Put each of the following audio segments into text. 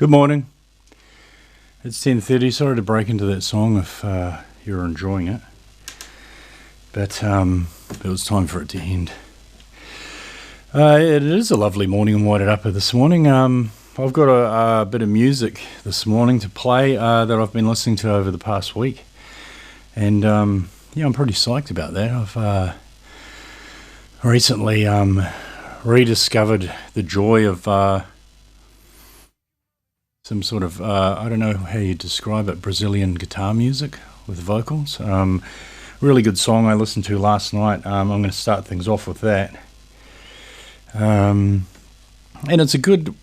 Good morning. It's 10:30. Sorry to break into that song if you're enjoying it, but it was time for it to end. It is a lovely morning in Wairarapa this morning. I've got a bit of music this morning to play that I've been listening to over the past week, and I'm pretty psyched about that. I've recently rediscovered the joy of some sort of, I don't know how you describe it, Brazilian guitar music with vocals. Really good song I listened to last night. I'm going to start things off with that. And it's a good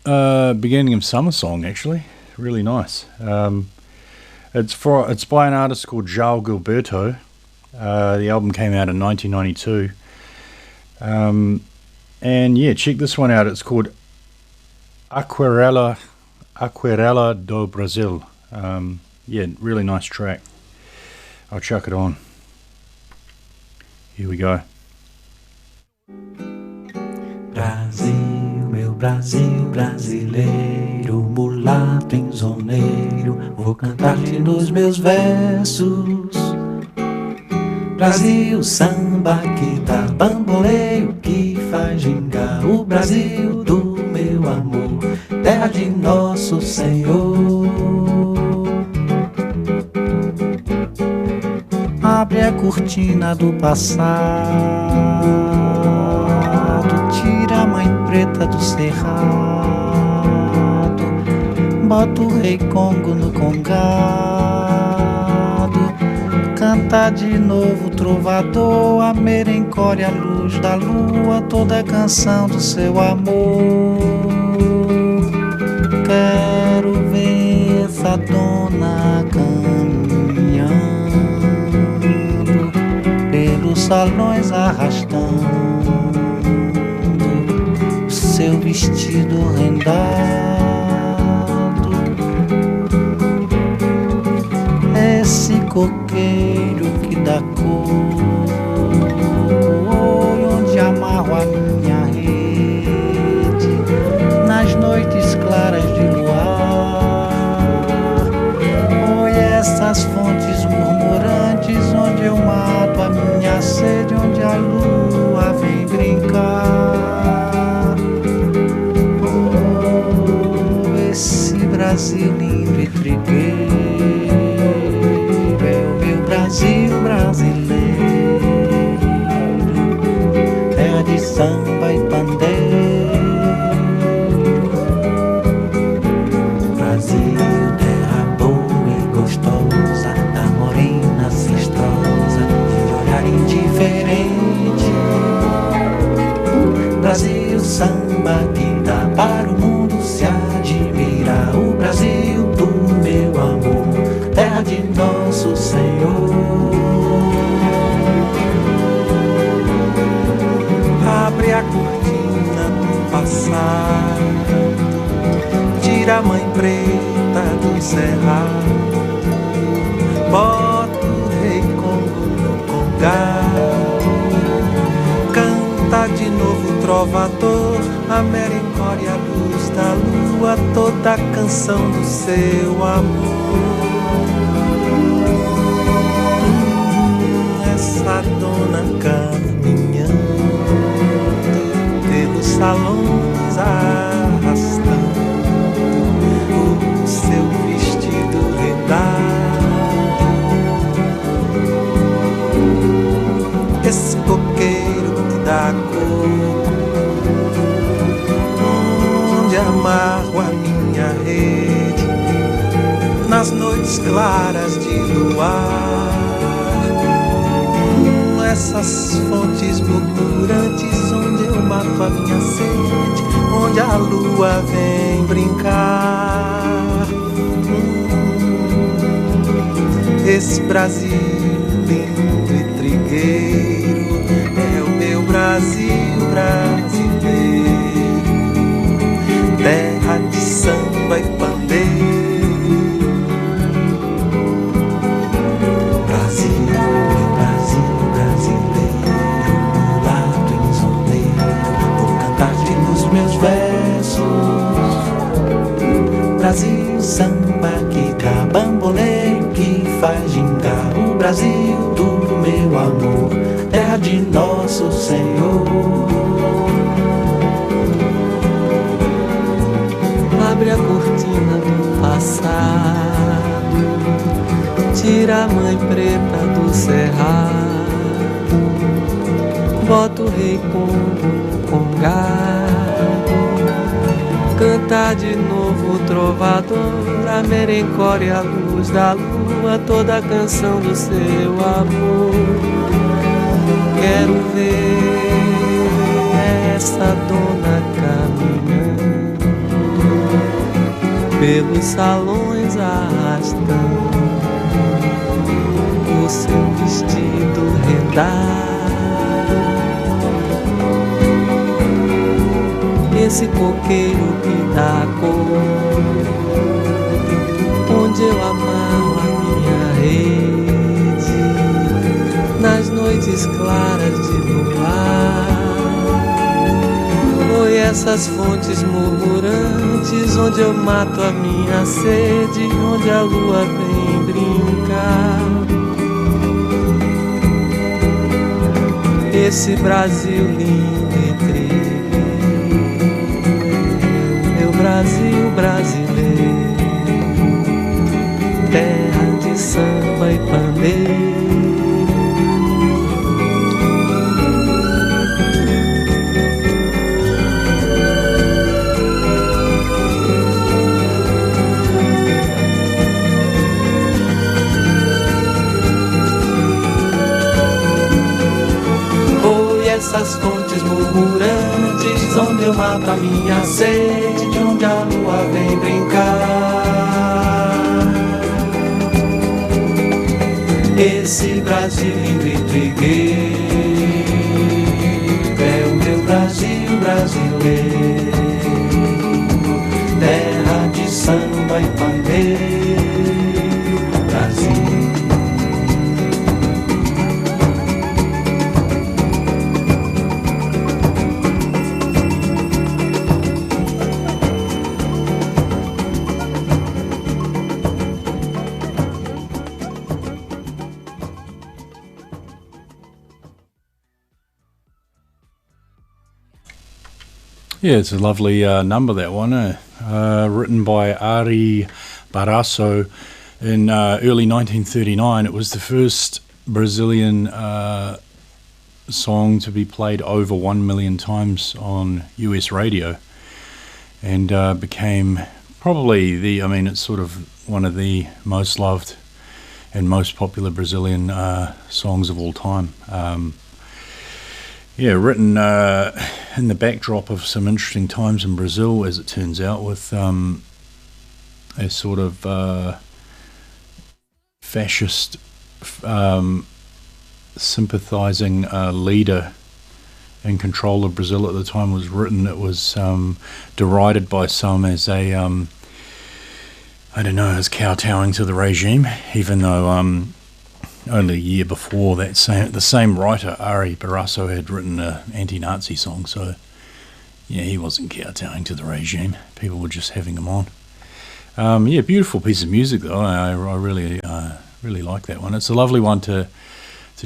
beginning of summer song, actually. Really nice. It's by an artist called João Gilberto. The album came out in 1992. And yeah, check this one out. It's called Aquarela do Brasil. Really nice track. I'll chuck it on. Here we go. Brasil, meu Brasil brasileiro, mulato insoneiro, vou cantar-te nos meus versos. Brasil, samba que dá bamboleio, que faz gingar o Brasil do meu amor, terra de nosso Senhor. Abre a cortina do passado, tira a mãe preta do cerrado, bota o rei Congo no congado, canta de novo o trovador, a merencória, a luz da lua, toda a canção do seu amor. Quero ver essa dona caminhando pelos salões, arrastando o seu vestido rendado. Esse coqueiro que dá cor, onde amarro a minha rede nas noites claras de luar. Oi, essas fontes murmurantes onde eu mato a minha sede, onde a lua vem brincar. Oh, esse Brasil lindo e trigueiro, Brasil brasileiro, terra de samba e pandeiro. Brasil, terra boa e gostosa, da morena cistrosa, de olhar indiferente. Brasil, samba que dá para o mundo se admirar. O Brasil do meu amor, terra de nosso Senhor. Abre a cortina do passado, tira a mãe preta do cerrado, bota o rei Congo no congado, canta de novo o trovador, a merencória, a luz da lua, toda a canção do seu amor. Essa dona caminhando pelos salões, arrastando o seu vestido rendado. Esse coqueiro que dá cor, onde amarro a minha rede nas noites claras de luar. Essas fontes murmurantes onde eu mato a minha sede, onde a lua vem brincar. Esse Brasil lindo e trigueiro é o meu Brasil brasileiro, terra de samba e pandeiro. Meus versos, meu amor, terra de nosso Senhor. Abre a cortina do passado, tira a mãe preta do cerrado, bota o rei Congo no congado, canta de novo o trovador, a merencória e a luz da lua, toda a canção do seu amor. Quero ver essa dona caminhando pelos salões arrastando o seu vestido rendado. Esse coqueiro que dá cor, onde eu amarro a minha rede, nas noites claras de luar. Foi essas fontes murmurantes, onde eu mato a minha sede, onde a lua vem brincar. Esse Brasil lindo e triste, Brasil brasileiro, terra de samba e pandeiro. Foi essas fontes murmurantes, onde eu mato a minha sede, onde a lua vem brincar. Esse Brasil lindo e trigueiro é o meu Brasil brasileiro, terra de samba e pandeiro, Brasil. Yeah, it's a lovely number, that one. Written by Ari Barrasso in early 1939. It was the first Brazilian song to be played over 1 million times on US radio, and became probably it's sort of one of the most loved and most popular Brazilian songs of all time. Written in the backdrop of some interesting times in Brazil, as it turns out, with a sort of fascist sympathizing leader in control of Brazil at the time was written. It was derided by some as a, as kowtowing to the regime, even though only a year before that, the same writer, Ari Barrasso, had written an anti-Nazi song, so yeah, he wasn't kowtowing to the regime. People were just having him on. Beautiful piece of music though. I really like that one. It's a lovely one to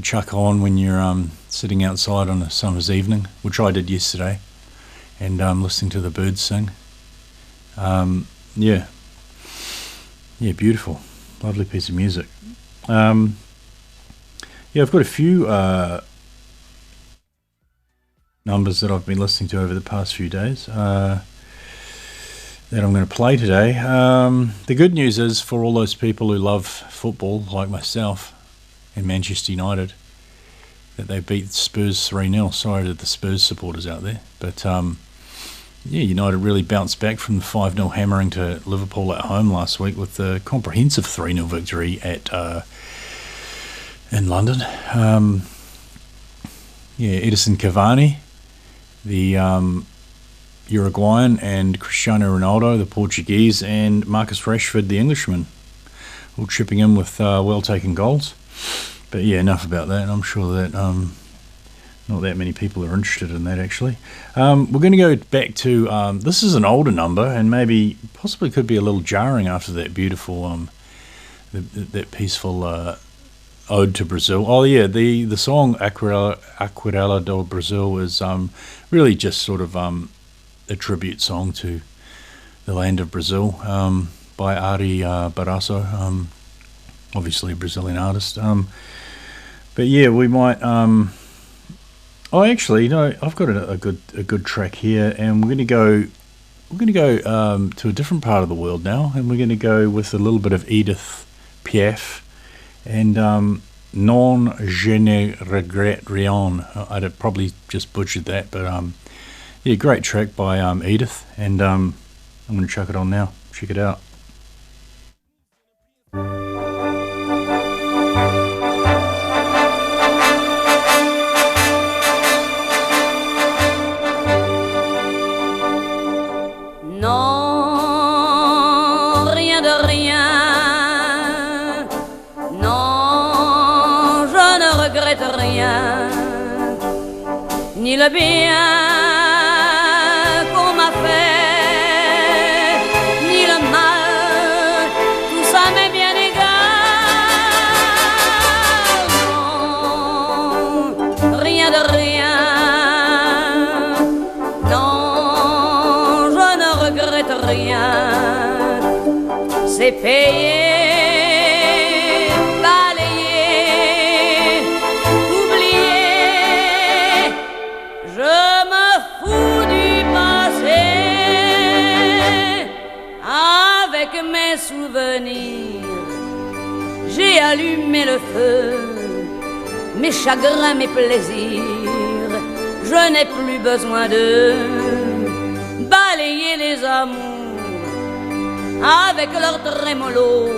chuck on when you're sitting outside on a summer's evening, which I did yesterday, and listening to the birds sing. Beautiful, lovely piece of music. I've got a few numbers that I've been listening to over the past few days that I'm going to play today. The good news is, for all those people who love football, like myself, and Manchester United, that they beat Spurs 3-0. Sorry to the Spurs supporters out there. But, United really bounced back from the 5-0 hammering to Liverpool at home last week with the comprehensive 3-0 victory in London. Edison Cavani, the Uruguayan, and Cristiano Ronaldo, the Portuguese, and Marcus Rashford, the Englishman, all chipping in with well-taken goals. But enough about that. I'm sure that not that many people are interested in that, actually. We're going to go back to, this is an older number, and possibly could be a little jarring after that beautiful, that peaceful ode to Brazil. Oh yeah, the song Aquarela do Brazil is really just sort of a tribute song to the land of Brazil by Ari Barrasso, obviously a Brazilian artist. But yeah, we might. Oh, actually, no, I've got a good track here, and we're going to go to a different part of the world now, and we're going to go with a little bit of Edith Piaf and Non Je ne regrette rien. I'd probably just butchered that, but yeah, great track by Edith, and I'm going to chuck it on now. Check it out. Non, rien de rien. Non, je ne regrette rien. Ni le bien qu'on m'a fait, ni le mal, tout ça m'est bien égal. Non, rien de rien. Non, je ne regrette rien. C'est payé, balayé, oublié. Je me fous du passé. Avec mes souvenirs, j'ai allumé le feu. Mes chagrins, mes plaisirs, je n'ai plus besoin de balayer les amours avec leur trémolo,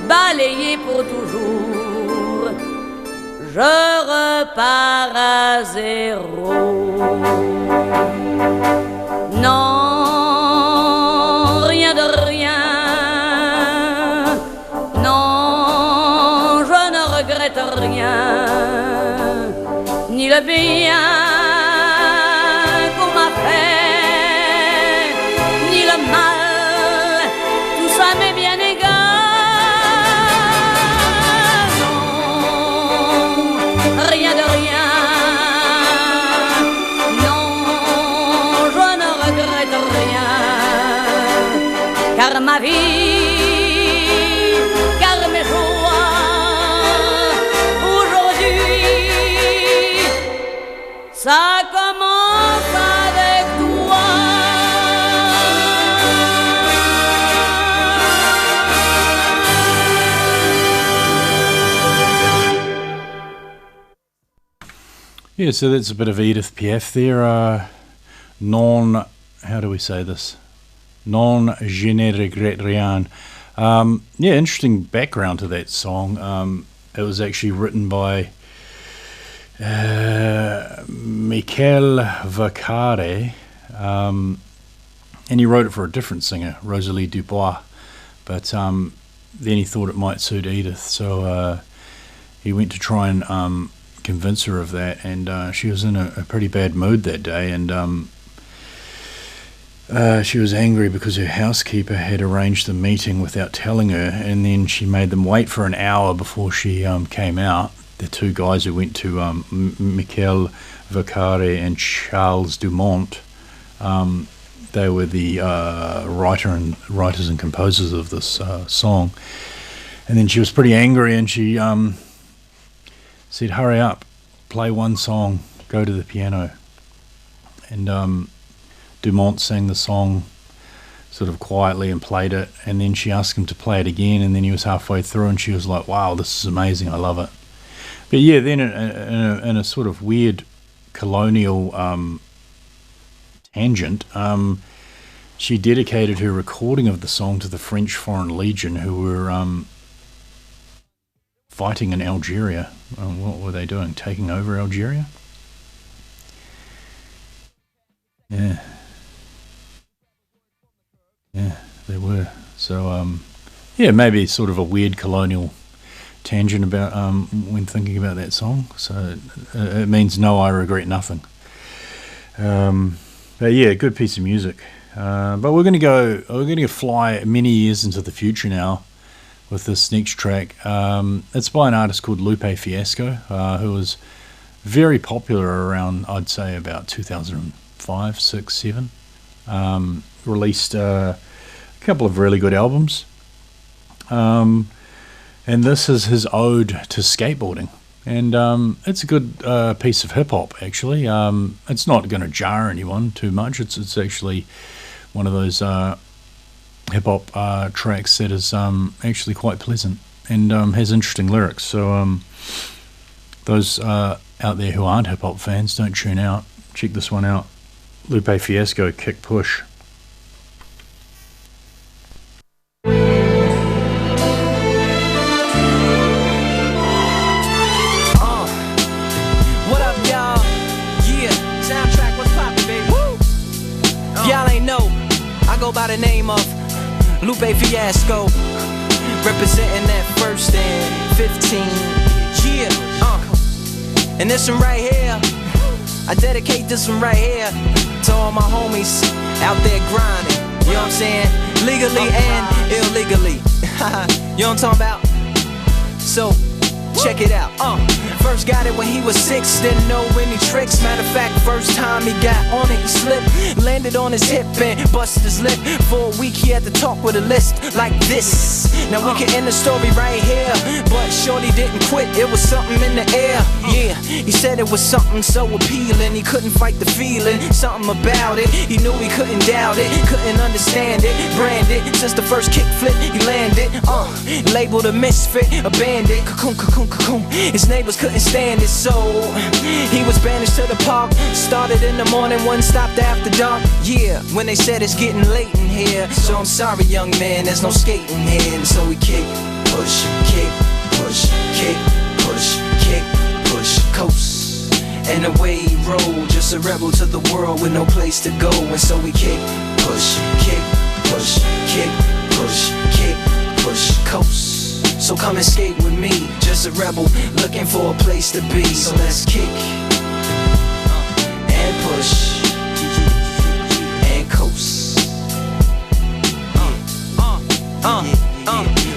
balayer pour toujours. Je repars à zéro. Non, rien de rien. Non, je ne regrette rien. Ni le bien qu'on m'a fait, ni le mal, tout ça m'est bien égal. Non, rien de rien. Non, je ne regrette rien. Car ma vie, car mes joies, aujourd'hui, ça commence avec toi. Yeah, so that's a bit of Edith Piaf there. How do we say this? Non je ne regrette rien. Yeah, interesting background to that song. It was actually written by Michel Vaccare, and he wrote it for a different singer, Rosalie Dubois, but then he thought it might suit Edith, so he went to try and convince her of that, and she was in a pretty bad mood that day, and she was angry because her housekeeper had arranged the meeting without telling her, and then she made them wait for an hour before she came out. The two guys who went to Michel Vaccare and Charles Dumont, they were the writers and composers of this song. And then she was pretty angry, and she said, "Hurry up, play one song, go to the piano." And Dumont sang the song sort of quietly and played it, and then she asked him to play it again, and then he was halfway through, and she was like, "Wow, this is amazing, I love it." But yeah, then in a sort of weird colonial tangent, she dedicated her recording of the song to the French Foreign Legion, who were fighting in Algeria. What were they doing? Taking over Algeria? Yeah, they were. So yeah, maybe sort of a weird colonial tangent about when thinking about that song. So it means no, I regret nothing. But yeah, good piece of music. But we're going to fly many years into the future now with this next track. It's by an artist called Lupe Fiasco, who was very popular around, I'd say, about 2005, 6, 7. Released a couple of really good albums. And this is his ode to skateboarding. And it's a good piece of hip-hop, actually. It's not going to jar anyone too much. It's actually one of those hip-hop tracks that is actually quite pleasant and has interesting lyrics. So those out there who aren't hip-hop fans, don't tune out. Check this one out. Lupe Fiasco, Kick Push. What up, y'all? Yeah, soundtrack, what's poppin', baby? Woo! Y'all ain't know, I go by the name of Lupe Fiasco, representing that first and 15. Yeah, and this one right here, I dedicate this one right here to all my homies out there grinding. You know what I'm saying? Legally and illegally. You know what I'm talking about? So, check it out. First got it when he was 6, didn't know any tricks. Matter of fact, first time he got on it, he slipped, landed on his hip and busted his lip. For a week he had to talk with a lisp like this. Now we can end the story right here, but shorty didn't quit, it was something in the air. Yeah, he said it was something so appealing, he couldn't fight the feeling, something about it. He knew he couldn't doubt it, couldn't understand it, branded. Since the first kick flip he landed, labeled a misfit, a bandit, cocoon, cocoon, cocoon. His neighbors couldn't stand it, so he was banished to the park. Started in the morning, one stopped after dark. Yeah, when they said it's getting late in here, so I'm sorry young man, there's no skating here. And so we kick, push, kick, push, kick, push, kick, push, coast. And away he rolled, just a rebel to the world with no place to go. And so we kick, push, kick, push, kick, push, kick, push, coast. So come and skate with me, just a rebel looking for a place to be. So let's kick and push and coast.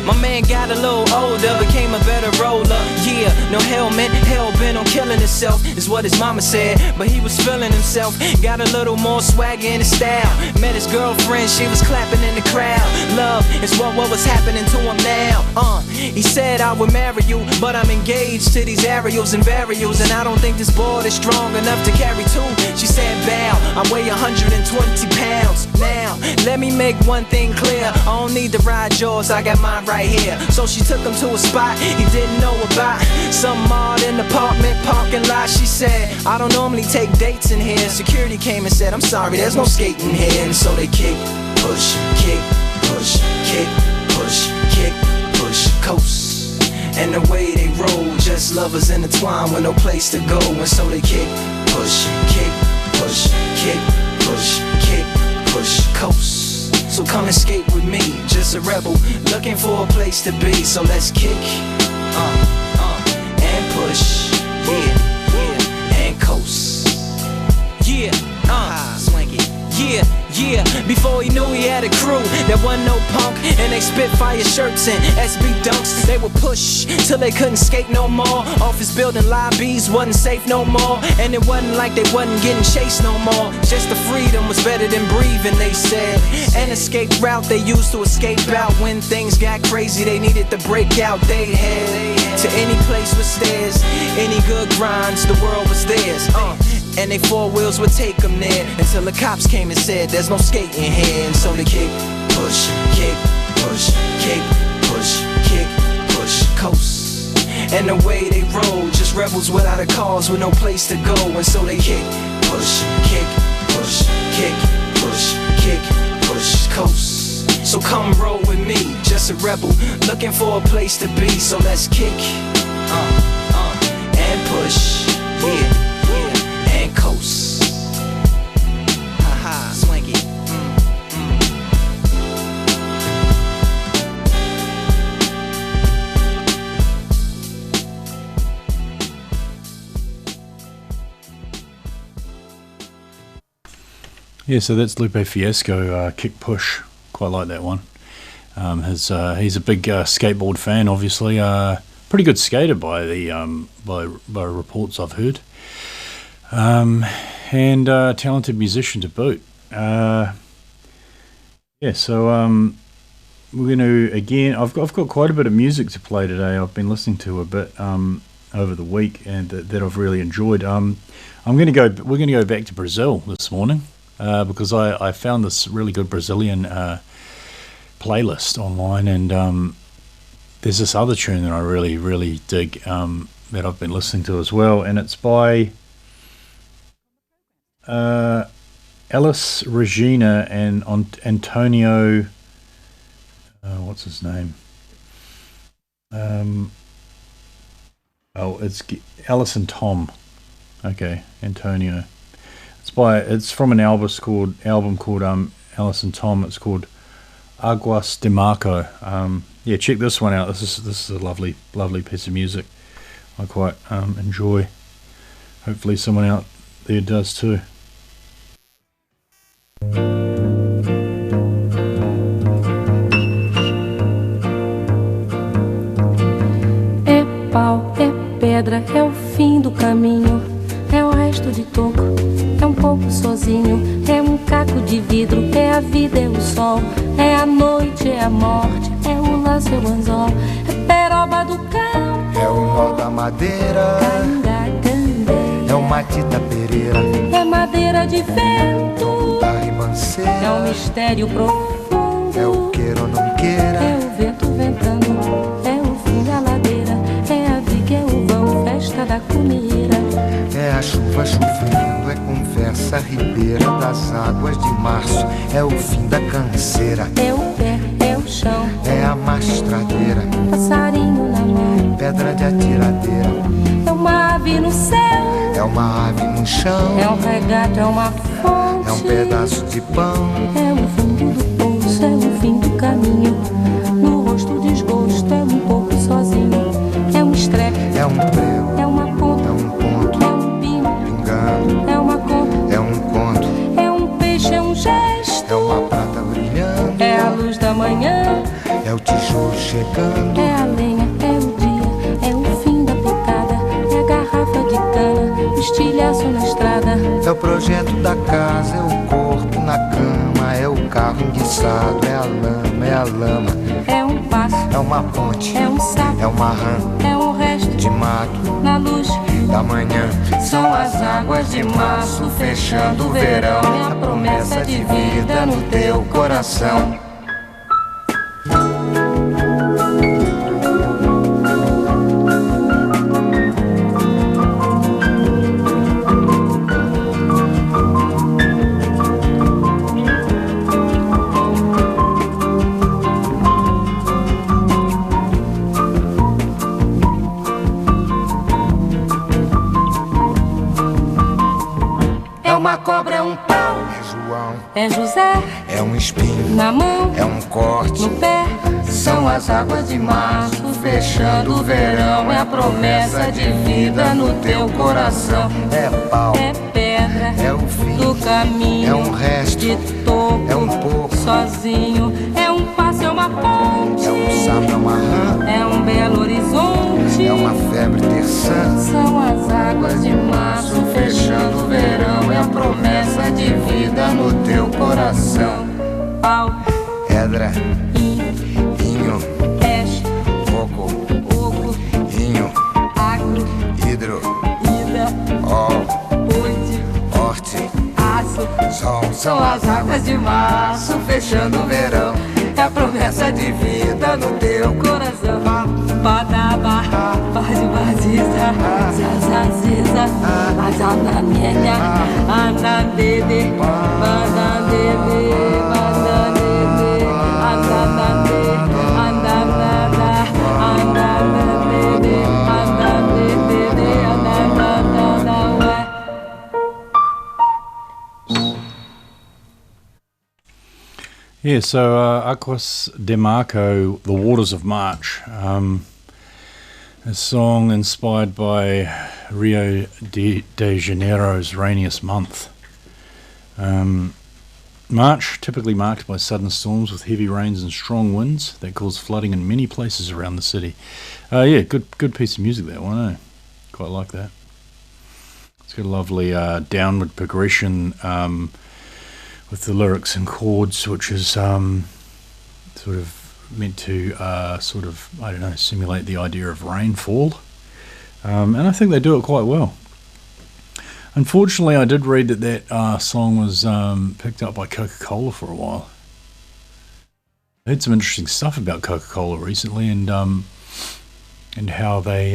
My man got a little older, became a better roller. Yeah, no helmet, hell-bent on killing himself is what his mama said, but he was feeling himself. Got a little more swagger in his style. Met his girlfriend, she was clapping in the crowd. Love is what was happening to him now. He said I would marry you, but I'm engaged to these aerials and varials, and I don't think this board is strong enough to carry two. She said bow, I weigh 120 pounds. Now, let me make one thing clear, I don't need to ride yours, I got mine right here. So she took him to a spot he didn't know about, some odd in the apartment parking lot. She said, I don't normally take dates in here. Security came and said, I'm sorry, there's no skating here. And so they kick, push, kick, push, kick, push, kick, push, coast. And the way they roll, just lovers intertwined with no place to go. And so they kick, push, kick, push, kick, push, kick, push, coast. So come and skate with me, just a rebel looking for a place to be. So let's kick, and push, yeah, and coast. Yeah, swanky. Yeah, before he knew he had a crew that wasn't no punk, and they spit fire shirts and SB dunks. They would push till they couldn't skate no more. Office building lobbies wasn't safe no more, and it wasn't like they wasn't getting chased no more. Just the freedom was better than breathing, they said. An escape route they used to escape out when things got crazy. They needed to break out. They head to any place with stairs, any good grinds, the world was theirs. And they four wheels would take them there until the cops came and said there's no skating here. And so they kick, push, kick, push, kick, push, kick, push, coast. And the way they roll, just rebels without a cause with no place to go. And so they kick, push, kick, push, kick, push, kick, push, coast. So come roll with me, just a rebel looking for a place to be. So let's kick, and push, yeah. Coast. Haha, swanky. Yeah, so that's Lupe Fiasco, Kick Push. Quite like that one. He's a big skateboard fan, obviously. Pretty good skater by reports I've heard, and talented musician to boot. So we're going to again. I've got quite a bit of music to play today. I've been listening to a bit over the week, and that I've really enjoyed. We're going to go back to Brazil this morning because I found this really good Brazilian playlist online, and there's this other tune that I really, really dig that I've been listening to as well, and it's by Alice Regina and Antonio. What's his name? It's Alice and Tom. Okay, Antonio. It's from an album called Alice and Tom. It's called Aguas de Marco. Check this one out. This is a lovely piece of music. I quite enjoy. Hopefully someone out there does too. É pau, é pedra, é o fim do caminho, é o resto de toco, é um pouco sozinho, é um caco de vidro, é a vida, é o sol, é a noite, é a morte, é o laço, é o anzol, é peroba do campo, é o nó da madeira, é o matita pereira, é madeira de vento, da ribanceira, é um mistério profundo, é o queira ou não queira, é o vento ventando, é o fim da ladeira, é a viga, é o vão, festa da comida, é a chuva chovendo, é conversa ribeira das águas de março, é o fim da canseira, é o pé, é o chão, é a mastradeira, passarinho na mão, pedra de atiradeira, é uma ave no céu, é uma ave no chão, é um regato, é uma fonte, é um pedaço de pão, é o fundo do poço, é o fim do caminho, no rosto desgosto, é um pouco sozinho, é um estrepe, é um prego, é uma ponta, é um ponto, é um pino, pingando, é uma conta, é um conto, é um peixe, é um gesto, é uma prata brilhando, é a luz da manhã, é o tijolo chegando, é a lenha, é o dia, é o fim da picada, é a garrafa de cana, o estilhaço na estrada, é o projeto da casa, é o corpo na cama, é o carro enguiçado, é a lama, é um passo, é uma ponte, é um sapo, é uma rã é um resto de mato, na luz da manhã, são as águas de março fechando o verão, é a promessa de vida no teu coração. Uma cobra, é um pau, é João, é José, é um espinho, na mão, é um corte, no pé, são as águas de março fechando o verão, é a promessa de vida no teu coração, é pau, é pedra, é o fim do caminho, é um resto de toco, é um pouco sozinho, é um passo, é uma ponte, é um sapo, é uma rã, é um belo horizonte, é uma febre terçã, são as águas de março fechando o verão, é a promessa de vida no teu coração. Pau, pedra, inho, peixe, coco, oco, inho, agro, hidro, ida, ol, oite, horte, aço, sol, são as águas de março fechando o verão, é a promessa de vida no teu coração. Badaba, bazibaziza, zazaziza, azananenha, anandede, banandede, banandede, andanande, andanada, andanandede, andanandede, andanada, ué. Yeah, so Aguas de Marco, The Waters of March, a song inspired by Rio de Janeiro's rainiest month. March, typically marked by sudden storms with heavy rains and strong winds that cause flooding in many places around the city. Yeah, good piece of music, that one, eh? Quite like that. It's got a lovely downward progression with the lyrics and chords, which is sort of meant to simulate the idea of rainfall. And I think they do it quite well. Unfortunately, I did read that song was picked up by Coca-Cola for a while. I heard some interesting stuff about Coca-Cola recently, and how they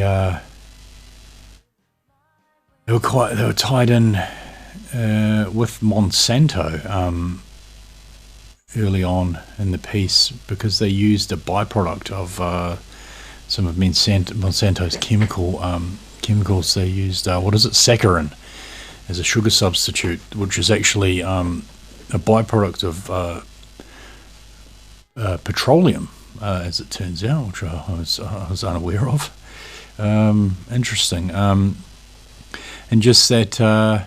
were tied in with Monsanto early on in the piece, because they used a byproduct of some of Monsanto's chemicals. They used saccharin as a sugar substitute, which is actually a byproduct of petroleum, as it turns out, which I was unaware of. Interesting. And just that, I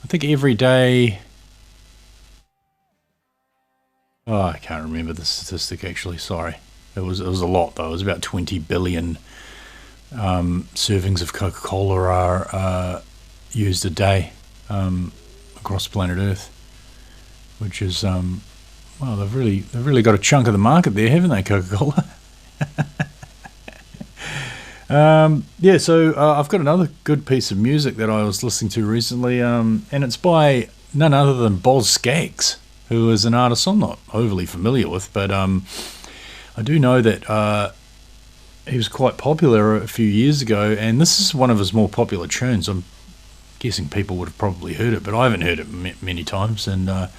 think every day, I can't remember the statistic actually, sorry. It was a lot though. It was about 20 billion servings of Coca-Cola are used a day across planet Earth, which is they've really got a chunk of the market there, haven't they, Coca-Cola? So I've got another good piece of music that I was listening to recently, and it's by none other than Boz Scaggs, who is an artist I'm not overly familiar with, but I do know that he was quite popular a few years ago, and this is one of his more popular tunes. I'm guessing people would have probably heard it, but I haven't heard it many times, and I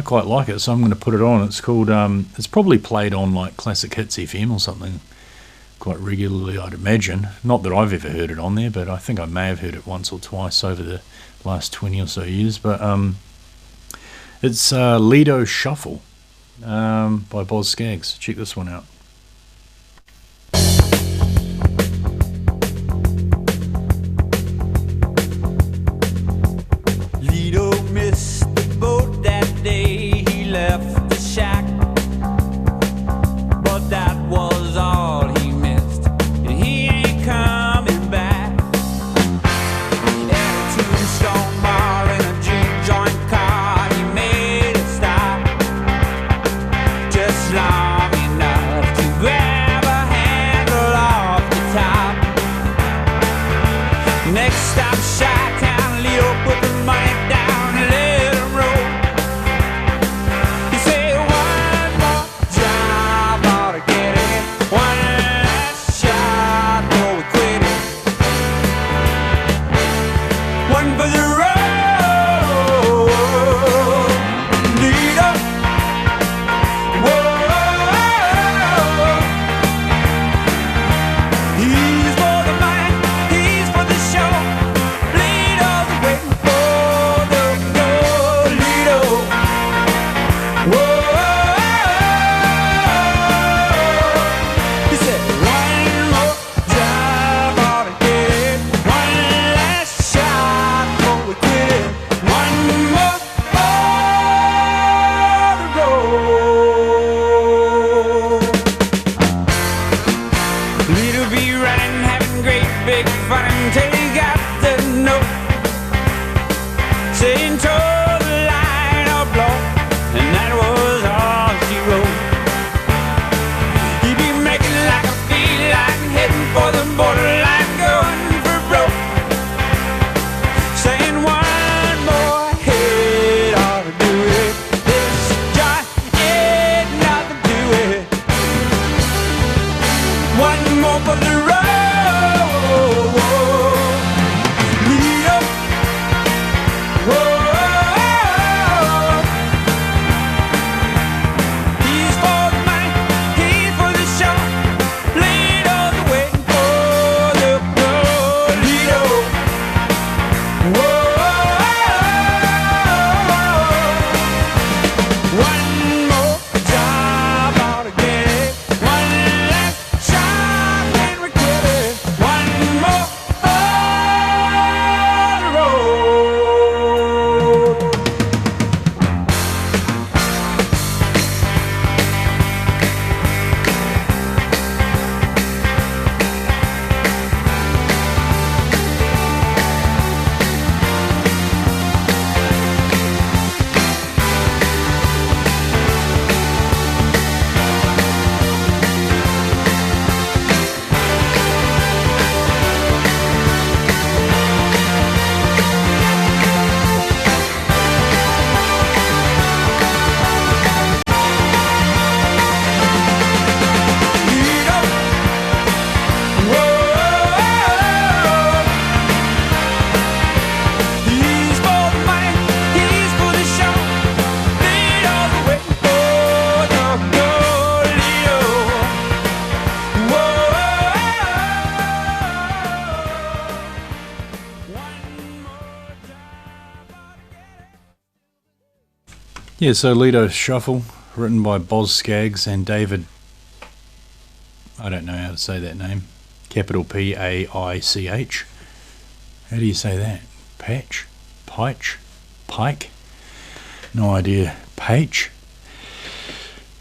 quite like it, so I'm going to put it on. It's called, it's probably played on like Classic Hits FM or something quite regularly, I'd imagine. Not that I've ever heard it on there, but I think I may have heard it once or twice over the last 20 or so years. But it's Lido Shuffle by Boz Scaggs. Check this one out. Lido missed the boat that day. He left the shack, but that was all he missed, and he ain't coming back. At a Tombstone bar in a juke joint car, he made it stop just long enough to grab a handle off the top. Next stop, Chi-Town. Leo put the money down and let him roll. He said, one more job ought to get it. One last shot before we quit it. One for the road, Lido. Whoa, he's for the money, he's for the show. Lido's waiting for the Yeah, so Lido Shuffle, written by Boz Scaggs and David, I don't know how to say that name, capital P-A-I-C-H. How do you say that? Patch? Pike? Pike? No idea. Page?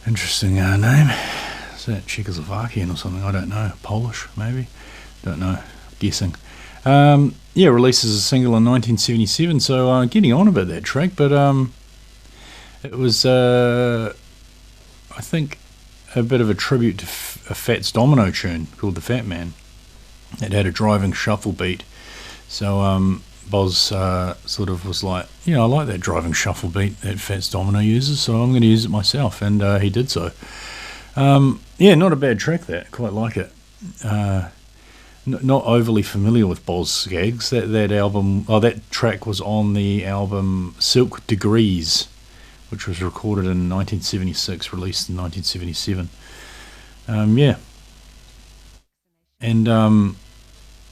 Interesting name. Is that Czechoslovakian or something? I don't know. Polish, maybe? Don't know. Guessing. Yeah, released as a single in 1977, so getting on about that track, but it was, I think, a bit of a tribute to a Fats Domino tune called The Fat Man. It had a driving shuffle beat, so Boz sort of was like, I like that driving shuffle beat that Fats Domino uses, so I'm going to use it myself, and he did so. Yeah, not a bad track, that. Quite like it. Not overly familiar with Boz Scaggs. That album, that track was on the album Silk Degrees, which was recorded in 1976, released in 1977. Yeah. And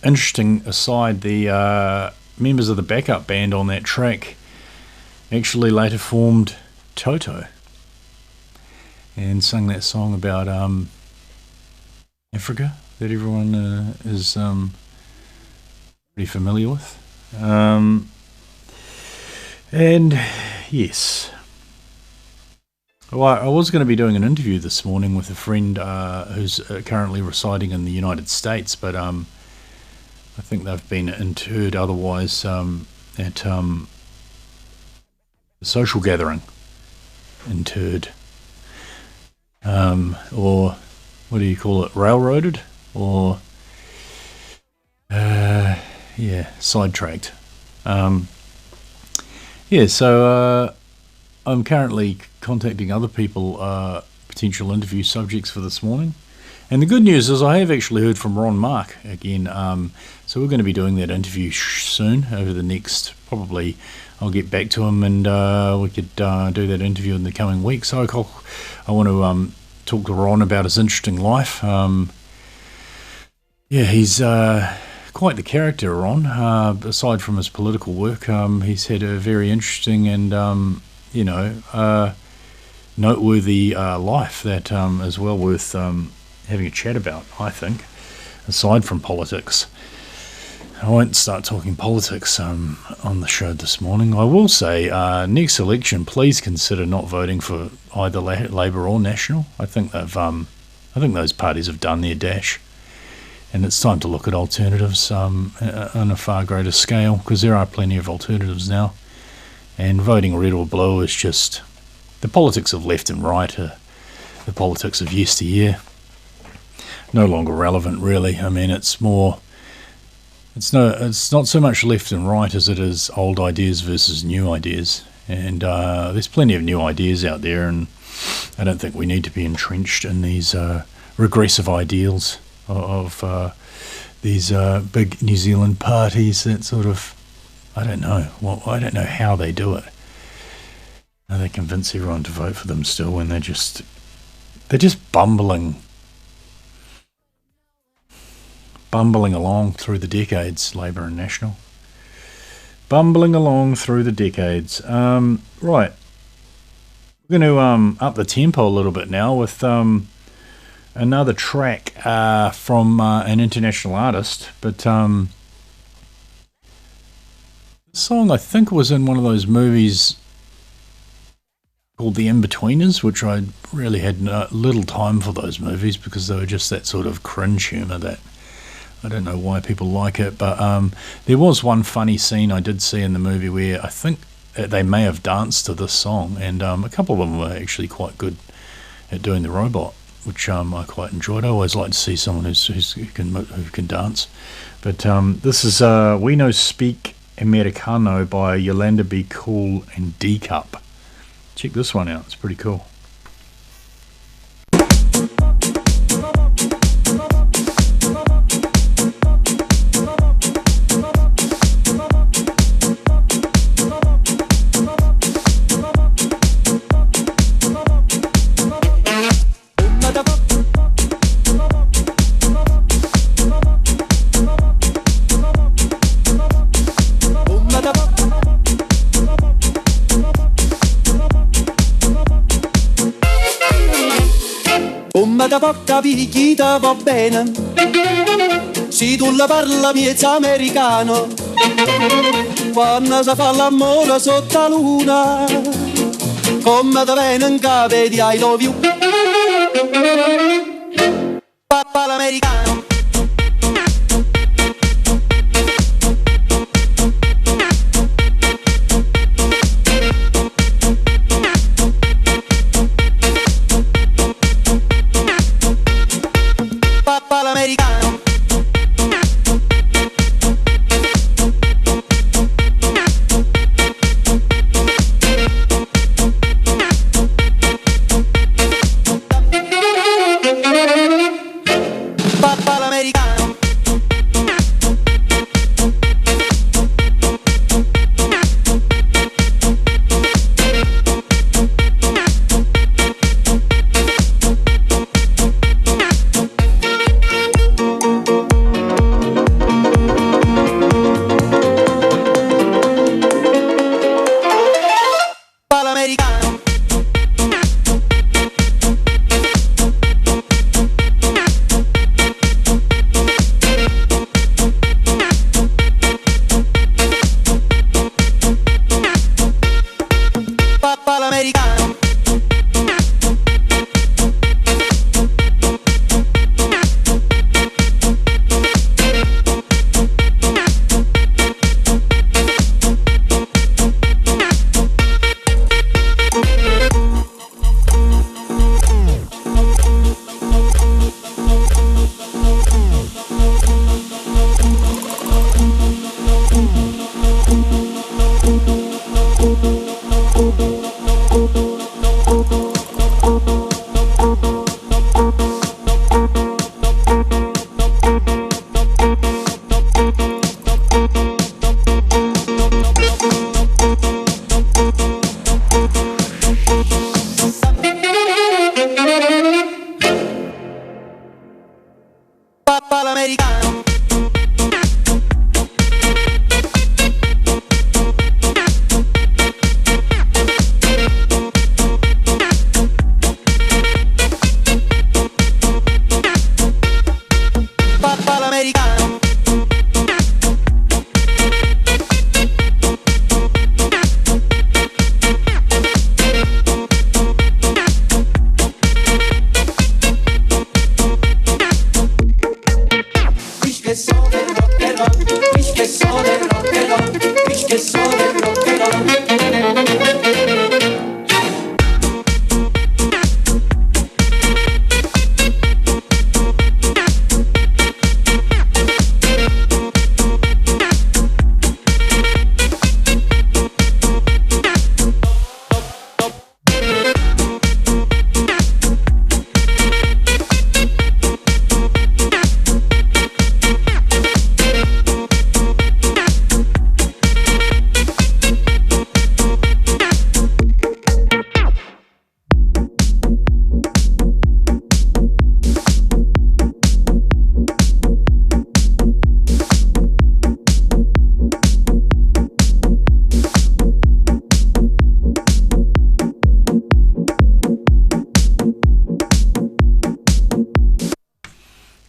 interesting aside, the members of the backup band on that track actually later formed Toto and sung that song about Africa that everyone is pretty familiar with. And yes, well, I was going to be doing an interview this morning with a friend who's currently residing in the United States, but I think they've been interred otherwise at a social gathering. Interred. Or what do you call it? Railroaded? Or yeah, sidetracked. Yeah, so I'm currently contacting other people, potential interview subjects for this morning. And the good news is I have actually heard from Ron Mark again. So we're going to be doing that interview soon, over the next, probably I'll get back to him and we could do that interview in the coming week. So I want to talk to Ron about his interesting life. Yeah, he's quite the character, Ron. Aside from his political work, he's had a very interesting and, noteworthy life that is well worth having a chat about, I think, aside from politics. I won't start talking politics on the show this morning. I will say, next election, please consider not voting for either Labour or National. I think those parties have done their dash, and it's time to look at alternatives on a far greater scale, because there are plenty of alternatives now. And voting red or blue is just the politics of left and right, the politics of yesteryear. No longer relevant, really. I mean, it's not so much left and right as it is old ideas versus new ideas. And there's plenty of new ideas out there, and I don't think we need to be entrenched in these regressive ideals of these big New Zealand parties that sort of, I don't know how they do it. They convince everyone to vote for them still when they're just bumbling along through the decades, Labour and National. Bumbling along through the decades. Right. We're going to up the tempo a little bit now with another track from an international artist, but the song I think was in one of those movies called The In-Betweeners, which I really had little time for those movies because they were just that sort of cringe humour that I don't know why people like it, but there was one funny scene I did see in the movie where I think they may have danced to this song, and a couple of them were actually quite good at doing the robot, which I quite enjoyed. I always like to see someone who can dance. But this is We No Speak Americano by Yolanda B. Cool and D Cup. Check this one out, it's pretty cool. può capire chi te va bene. Se tu la parla miezza americano, quando si fa l'amore sotto la luna, come te viene in capo di I love you. Papà l'americano.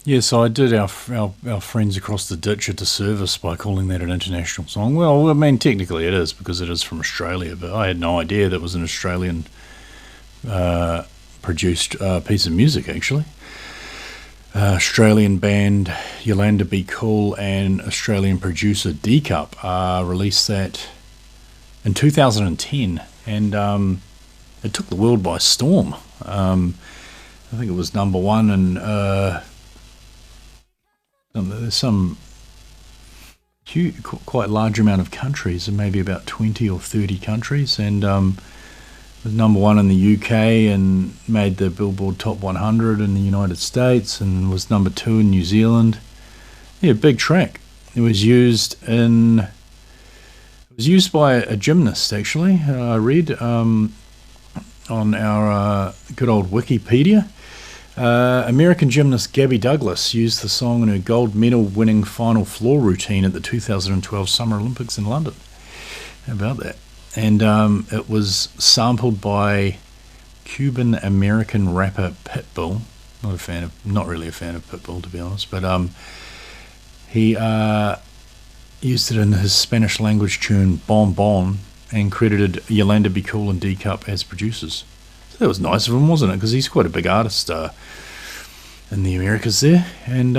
Yes, I did our friends across the ditch a disservice by calling that an international song. Well, I mean, technically it is because it is from Australia, but I had no idea that was an Australian produced piece of music, actually. Australian band Yolanda Be Cool and Australian producer D-Cup released that in 2010, and it took the world by storm. I think it was number one in there's some quite large amount of countries, and maybe about 20 or 30 countries, and was number one in the UK and made the Billboard Top 100 in the United States, and was number two in New Zealand. Yeah, big track. It was used by a gymnast, actually. I read on our good old Wikipedia. American gymnast Gabby Douglas used the song in her gold medal winning final floor routine at the 2012 Summer Olympics in London. How about that? And it was sampled by Cuban American rapper Pitbull, Not really a fan of Pitbull, to be honest. But he used it in his Spanish language tune Bon Bon and credited Yolanda Be Cool and D Cup as producers. So that was nice of him, wasn't it? Because he's quite a big artist in the Americas there. And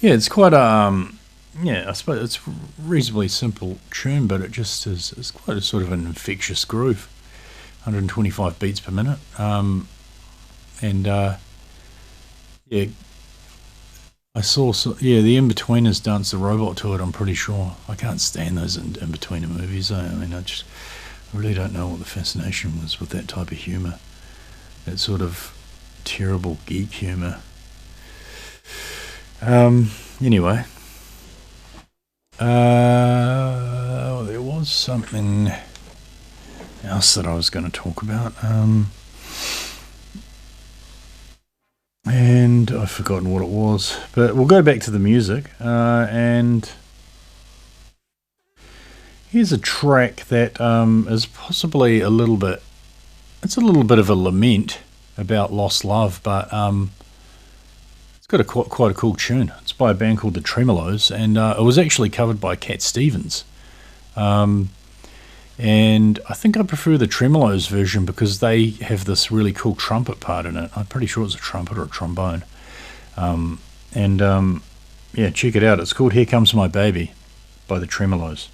it's quite I suppose it's a reasonably simple tune, but it just is quite a sort of an infectious groove. 125 beats per minute. I saw the In-Betweeners dance the robot to it, I'm pretty sure. I can't stand those In-Betweener movies. I really don't know what the fascination was with that type of humour. That sort of terrible geek humour. Anyway. There was something else that I was going to talk about. And I've forgotten what it was. But we'll go back to the music. And here's a track that is possibly a little bit of a lament about lost love, but it's got quite a cool tune. It's by a band called the Tremolos, and it was actually covered by Cat Stevens. And I think I prefer the Tremolos version because they have this really cool trumpet part in it. I'm pretty sure it's a trumpet or a trombone. Check it out. It's called Here Comes My Baby by the Tremolos.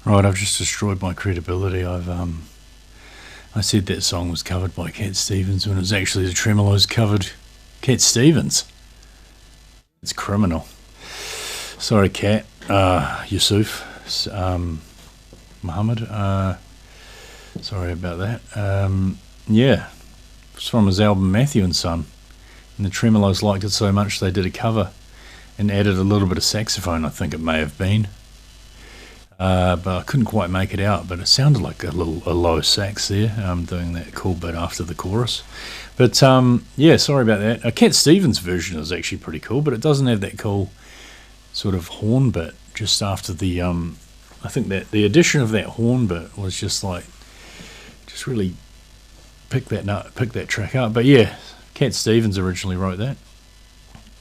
Right, I've just destroyed my credibility. I said that song was covered by Cat Stevens when it was actually the Tremolos covered Cat Stevens. It's criminal. Sorry, Cat. Yusuf. Muhammad. Sorry about that. Yeah, it's from his album Matthew and Son. And the Tremolos liked it so much they did a cover and added a little bit of saxophone, I think it may have been. But I couldn't quite make it out, but it sounded like a low sax there, doing that cool bit after the chorus. But yeah, sorry about that. Cat Stevens' version is actually pretty cool, but it doesn't have that cool sort of horn bit just after the I think that the addition of that horn bit was just really pick that track up. But yeah, Cat Stevens originally wrote that,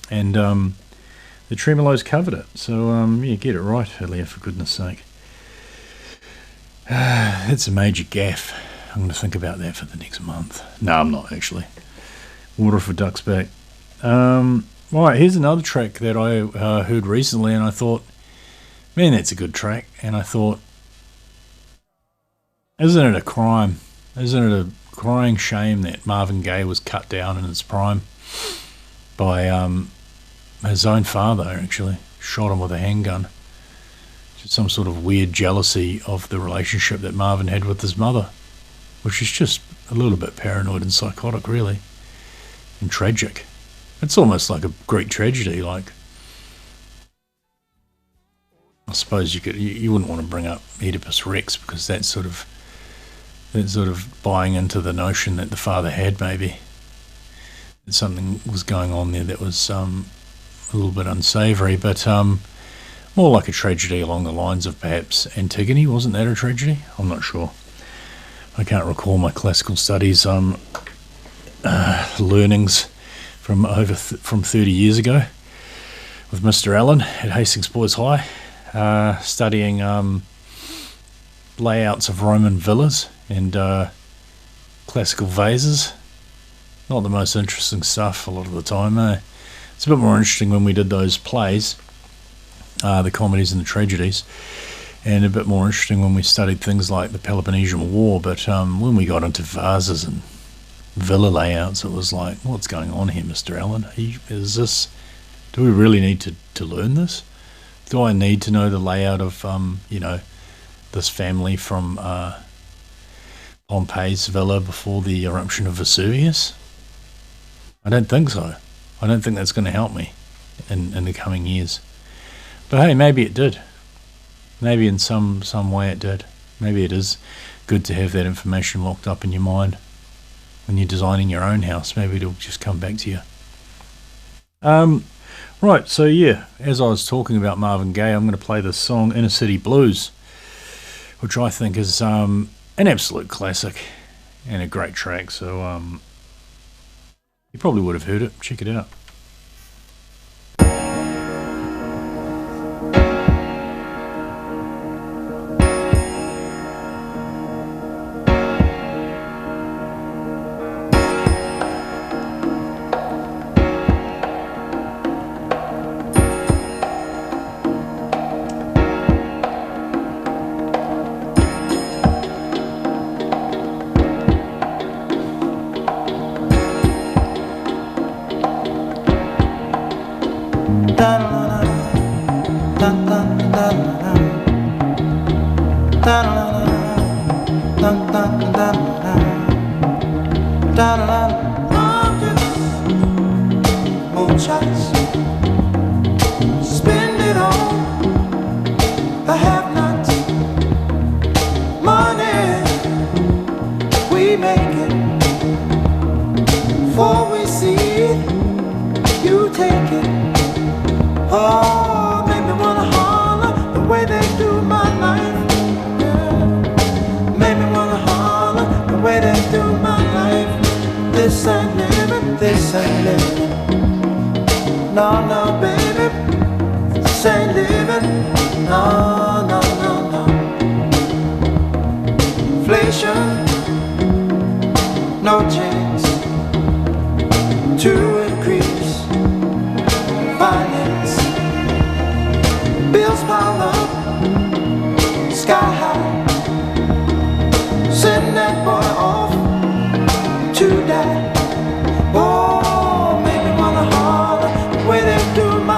and the Tremolos covered it. So yeah, get it right, Illya, for goodness sake. It's a major gaffe. I'm going to think about that for the next month. No, I'm not actually. Water for ducks back. Right, here's another track that I heard recently, and I thought, man, that's a good track. And I thought, isn't it a crime? Isn't it a crying shame that Marvin Gaye was cut down in his prime by his own father, actually? Shot him with a handgun. Just some sort of weird jealousy of the relationship that Marvin had with his mother, which is just a little bit paranoid and psychotic, really, and tragic. It's almost like a Greek tragedy. Like, I suppose you wouldn't want to bring up Oedipus Rex, because that's sort of buying into the notion that the father had maybe that something was going on there that was a little bit unsavoury, but more like a tragedy along the lines of perhaps Antigone. Wasn't that a tragedy? I'm not sure. I can't recall my classical studies learnings from 30 years ago with Mr. Allen at Hastings Boys High, studying layouts of Roman villas and classical vases. Not the most interesting stuff a lot of the time. It's a bit more interesting when we did those plays, the comedies and the tragedies, and a bit more interesting when we studied things like the Peloponnesian War. But when we got into vases and villa layouts, it was like, what's going on here, Mr. Allen? Do we really need to learn this? Do I need to know the layout of this family from Pompey's villa before the eruption of Vesuvius? I don't think so. I don't think that's going to help me in the coming years. But hey, maybe it did. Maybe in some way it did. Maybe it is good to have that information locked up in your mind when you're designing your own house. Maybe it'll just come back to you. Right, so yeah, as I was talking about Marvin Gaye, I'm going to play this song, Inner City Blues, which I think is an absolute classic and a great track. So you probably would have heard it. Check it out. Spend it on the have-nots. Money, we make it. Before we see it, you take it. Oh, make me wanna holler the way they do my life. Yeah. Make me wanna holler the way they do my life. This ain't living, this ain't living. No, no, baby, this ain't living. No, no, no, no. Inflation, no chance to increase finance. Bills pile up, sky high. Send that boy off to die. Oh, make me wanna holler the way they do my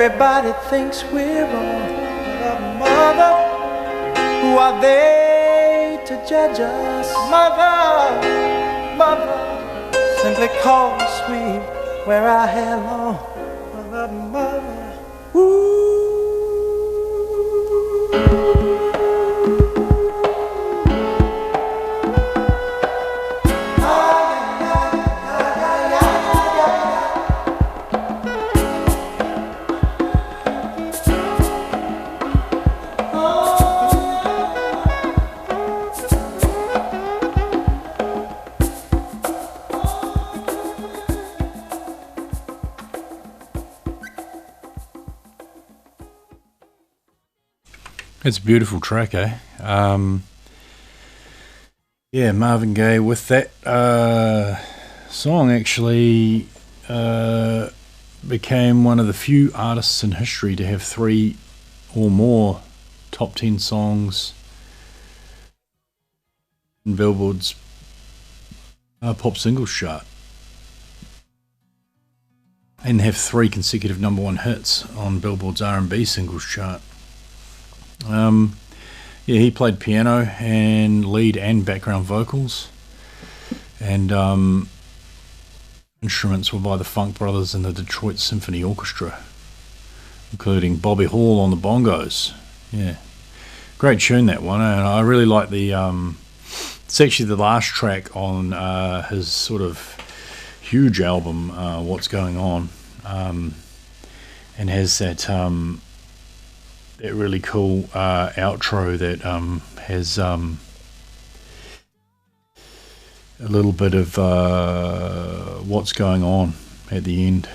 Everybody thinks we're wrong, but mother, who are they to judge us? Mother, mother, simply cause we wear our hair long. Mother, mother, ooh. It's a beautiful track, eh? Yeah, Marvin Gaye with that song actually became one of the few artists in history to have 3 or more top 10 songs in Billboard's pop singles chart, and have 3 consecutive number 1 hits on Billboard's R&B singles chart. Yeah, he played piano and lead and background vocals, and instruments were by the Funk Brothers and the Detroit Symphony Orchestra, including Bobby Hall on the bongos. Yeah, great tune, that one, and I really like the it's actually the last track on his sort of huge album, What's Going On, and has that that really cool outro that has a little bit of what's going on at the end,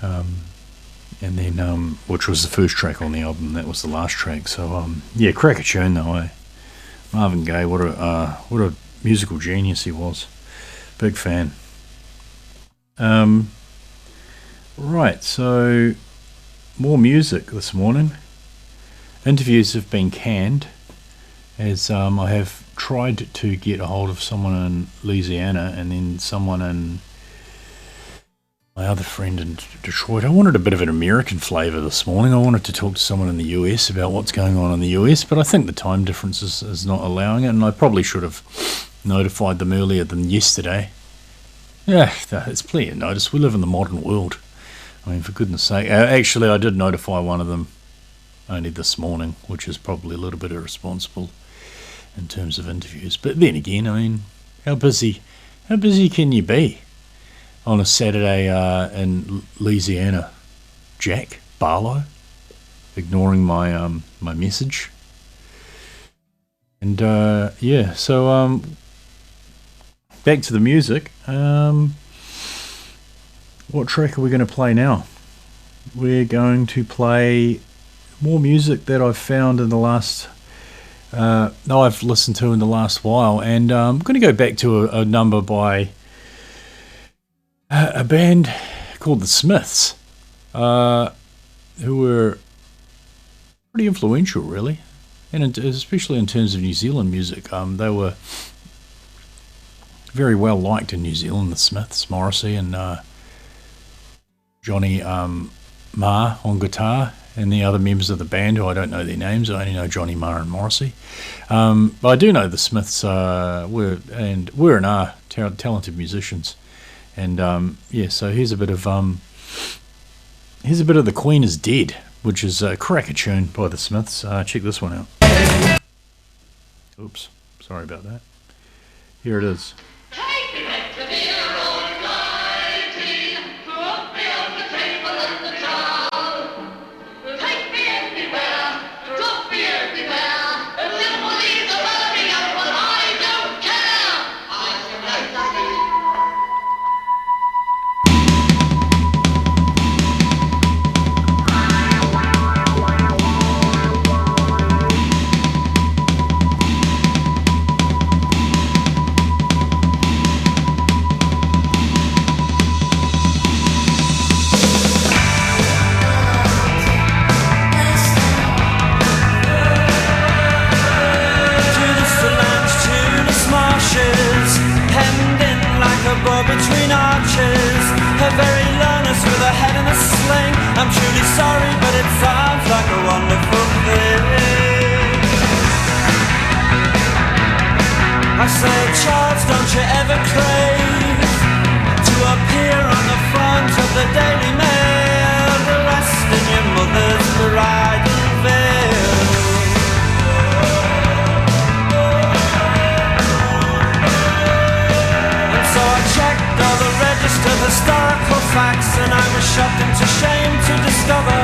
and then which was the first track on the album. That was the last track. So yeah, cracker tune though, eh? Marvin Gaye, what a musical genius he was. Big fan. Right, so more music this morning. Interviews have been canned, as I have tried to get a hold of someone in Louisiana and then someone in my other friend in Detroit. I wanted a bit of an American flavour this morning. I wanted to talk to someone in the US about what's going on in the US, but I think the time difference is not allowing it, and I probably should have notified them earlier than yesterday. Yeah, it's plenty of notice. We live in the modern world. I mean, for goodness sake. Actually, I did notify one of them only this morning, which is probably a little bit irresponsible in terms of interviews. But then again, I mean, how busy can you be on a Saturday in Louisiana? Jack Barlow ignoring my my message. And yeah, so back to the music. What track are we going to play now? We're going to play more music that I've found in the last I've listened to in the last while, and I'm going to go back to a number by a band called the Smiths, who were pretty influential, really, and especially in terms of New Zealand music. They were very well liked in New Zealand, the Smiths, Morrissey and Johnny Marr on guitar, and the other members of the band, who I don't know their names. I only know Johnny Marr and Morrissey. But I do know the Smiths were and are talented musicians. And yeah, so here's a bit of The Queen is Dead, which is a cracker tune by the Smiths. Check this one out. Oops, sorry about that. Here it is. Between arches, her very learners with her head in a sling. I'm truly sorry, but it historical facts, and I was shocked into shame to discover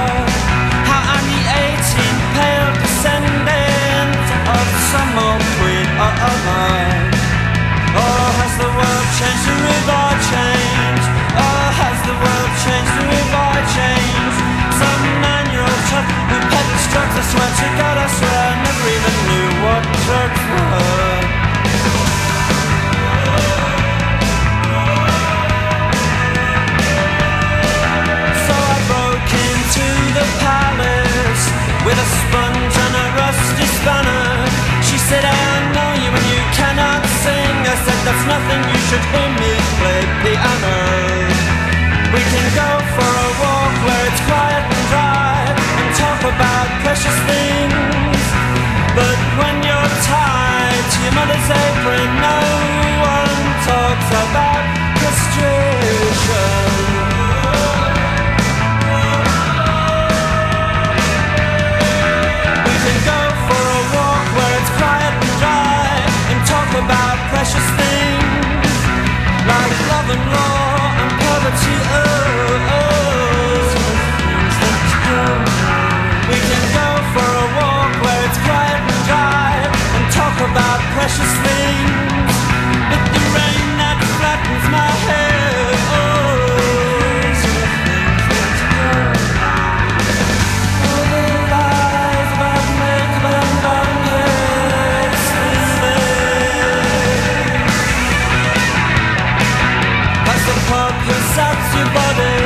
how I'm the 18th pale descendant of some old queen or other. Oh, has the world changed, the river changed? Oh, has the world changed, the river changed? Some 9-year-old chap who peddles drugs, I swear to God, I swear, never even knew what drugs were. So I broke into the palace with a sponge and a rusty spanner. She said, I know you and you cannot sing. I said, that's nothing, you should hear me play piano. We can go for a walk where it's quiet and dry and talk about precious things. But when you're tied to your mother's apron, no one talks about castration. We can go for a walk where it's quiet and dry and talk about precious things like love and law and poverty. We can go for a walk where it's quiet and dry and talk about precious things. But the rain that flattens my hair, all the lies about makeup and buckets. That's the pub who saps your body,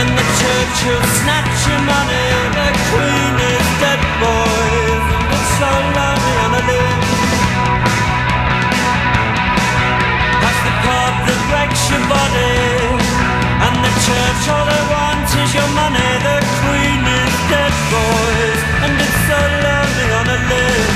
and the church who'll snatch your money. The queen is dead, boys, and it's so lonely on a limb. That's the pub that breaks your body, and the church, all they want is your money. The queen is dead, boys, and it's so lonely on a limb.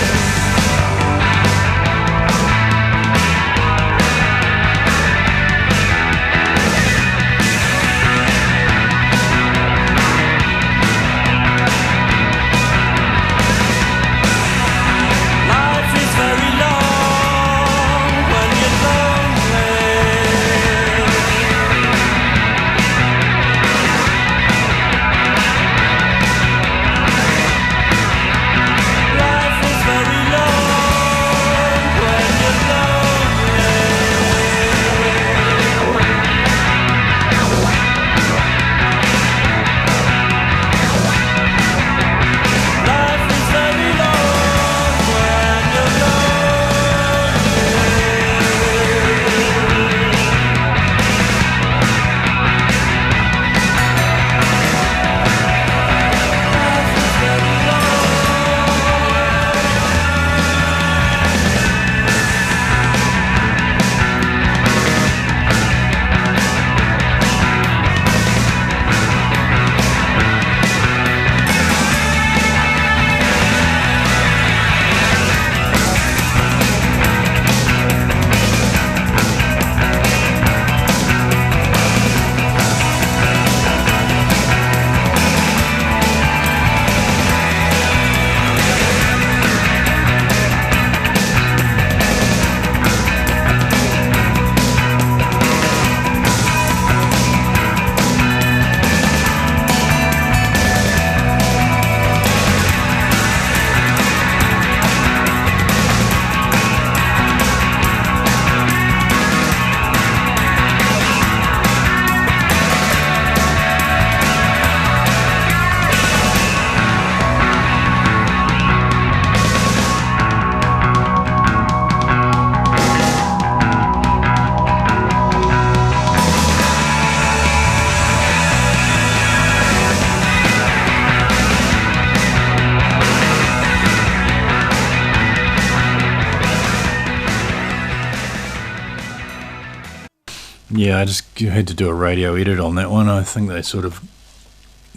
Yeah, I just had to do a radio edit on that one. I think they the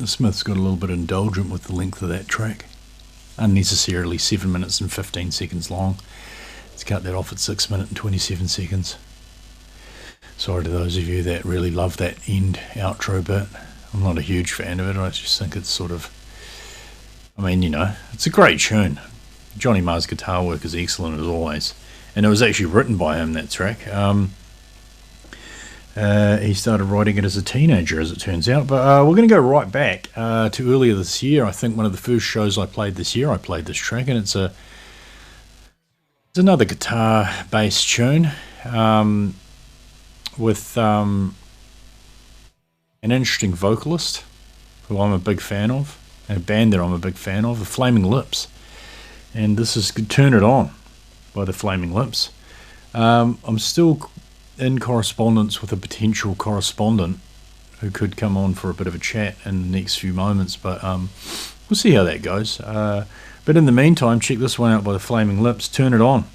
Smiths got a little bit indulgent with the length of that track. Unnecessarily 7 minutes and 15 seconds long. Let's cut that off at 6 minutes and 27 seconds. Sorry to those of you that really love that end outro bit. I'm not a huge fan of it. I just think it's it's a great tune. Johnny Marr's guitar work is excellent as always. And it was actually written by him, that track. He started writing it as a teenager, as it turns out. But we're going to go right back to earlier this year. I think one of the first shows I played this year, I played this track, and it's another guitar-based tune with an interesting vocalist who I'm a big fan of, and a band that I'm a big fan of, the Flaming Lips. And this is Turn It On by the Flaming Lips. I'm still in correspondence with a potential correspondent who could come on for a bit of a chat in the next few moments, but we'll see how that goes. But in the meantime, check this one out by the Flaming Lips, Turn It On.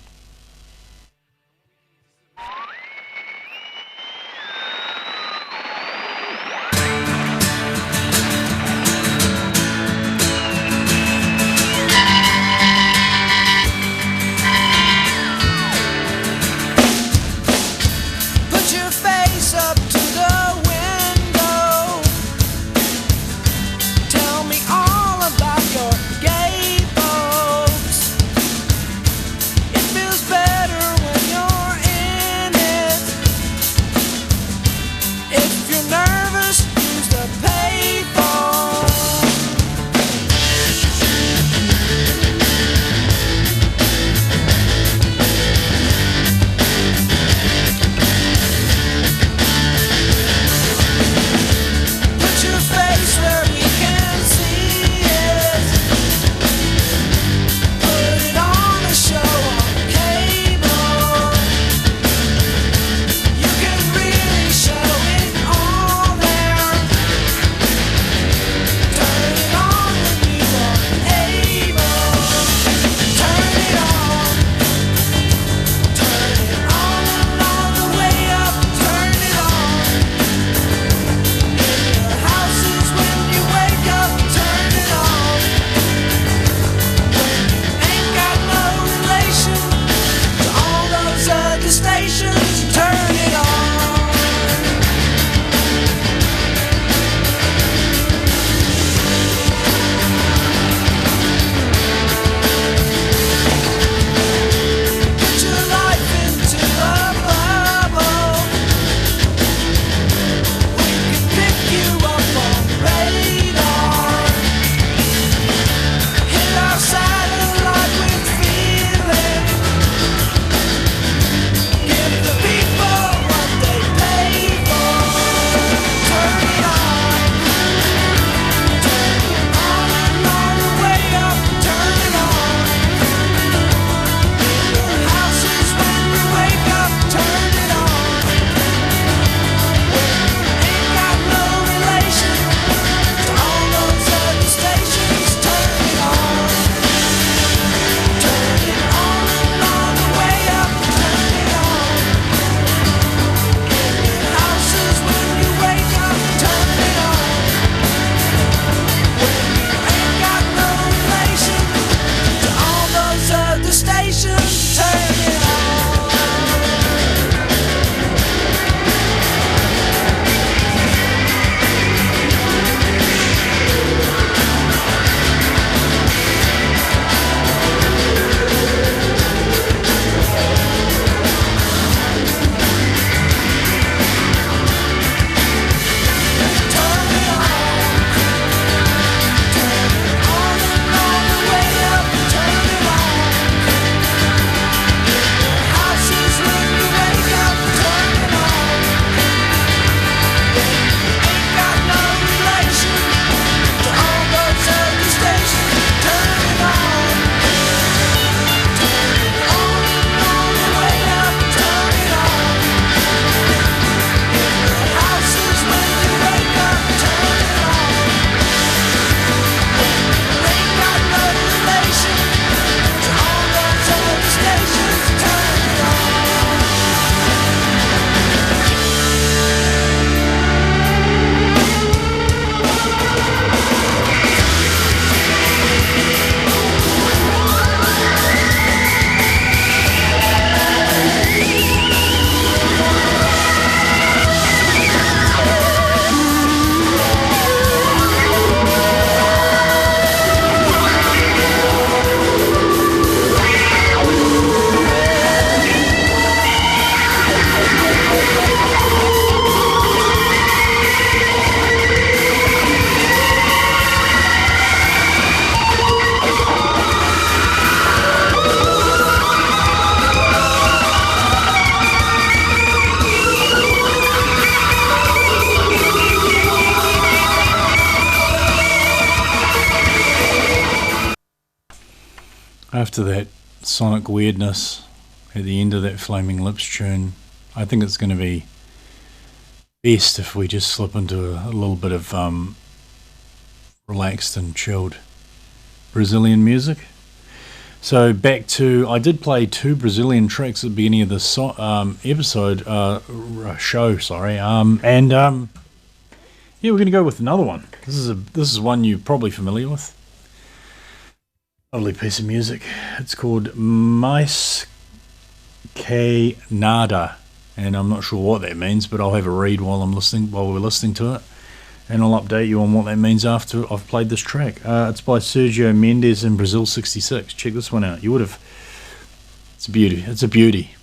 If After that sonic weirdness at the end of that Flaming Lips tune, I think it's going to be best if we just slip into a little bit of relaxed and chilled Brazilian music. So back to, I did play 2 Brazilian tracks at the beginning of this show, and yeah, we're going to go with another one. This is one you're probably familiar with. Lovely piece of music. It's called Mais Que Nada, and I'm not sure what that means, but I'll have a read while we're listening to it, and I'll update you on what that means after I've played this track. It's by Sergio Mendes in Brazil 66. Check this one out. You would have. It's a beauty. It's a beauty.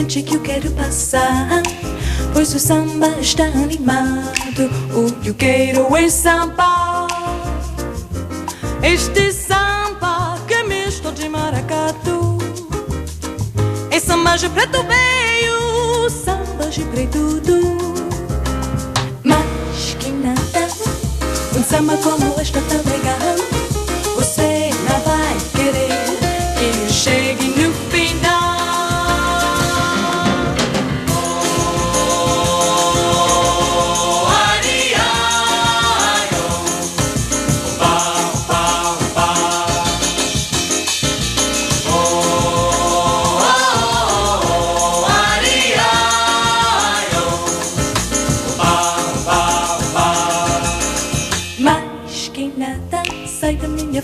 Que eu quero passar, pois o samba está animado. O que eu quero é samba, este samba que é misto de maracatu. É samba de preto veio, samba de preto tudo. Mas que nada, samba como esta tão legal, você não vai querer que eu chegue no final.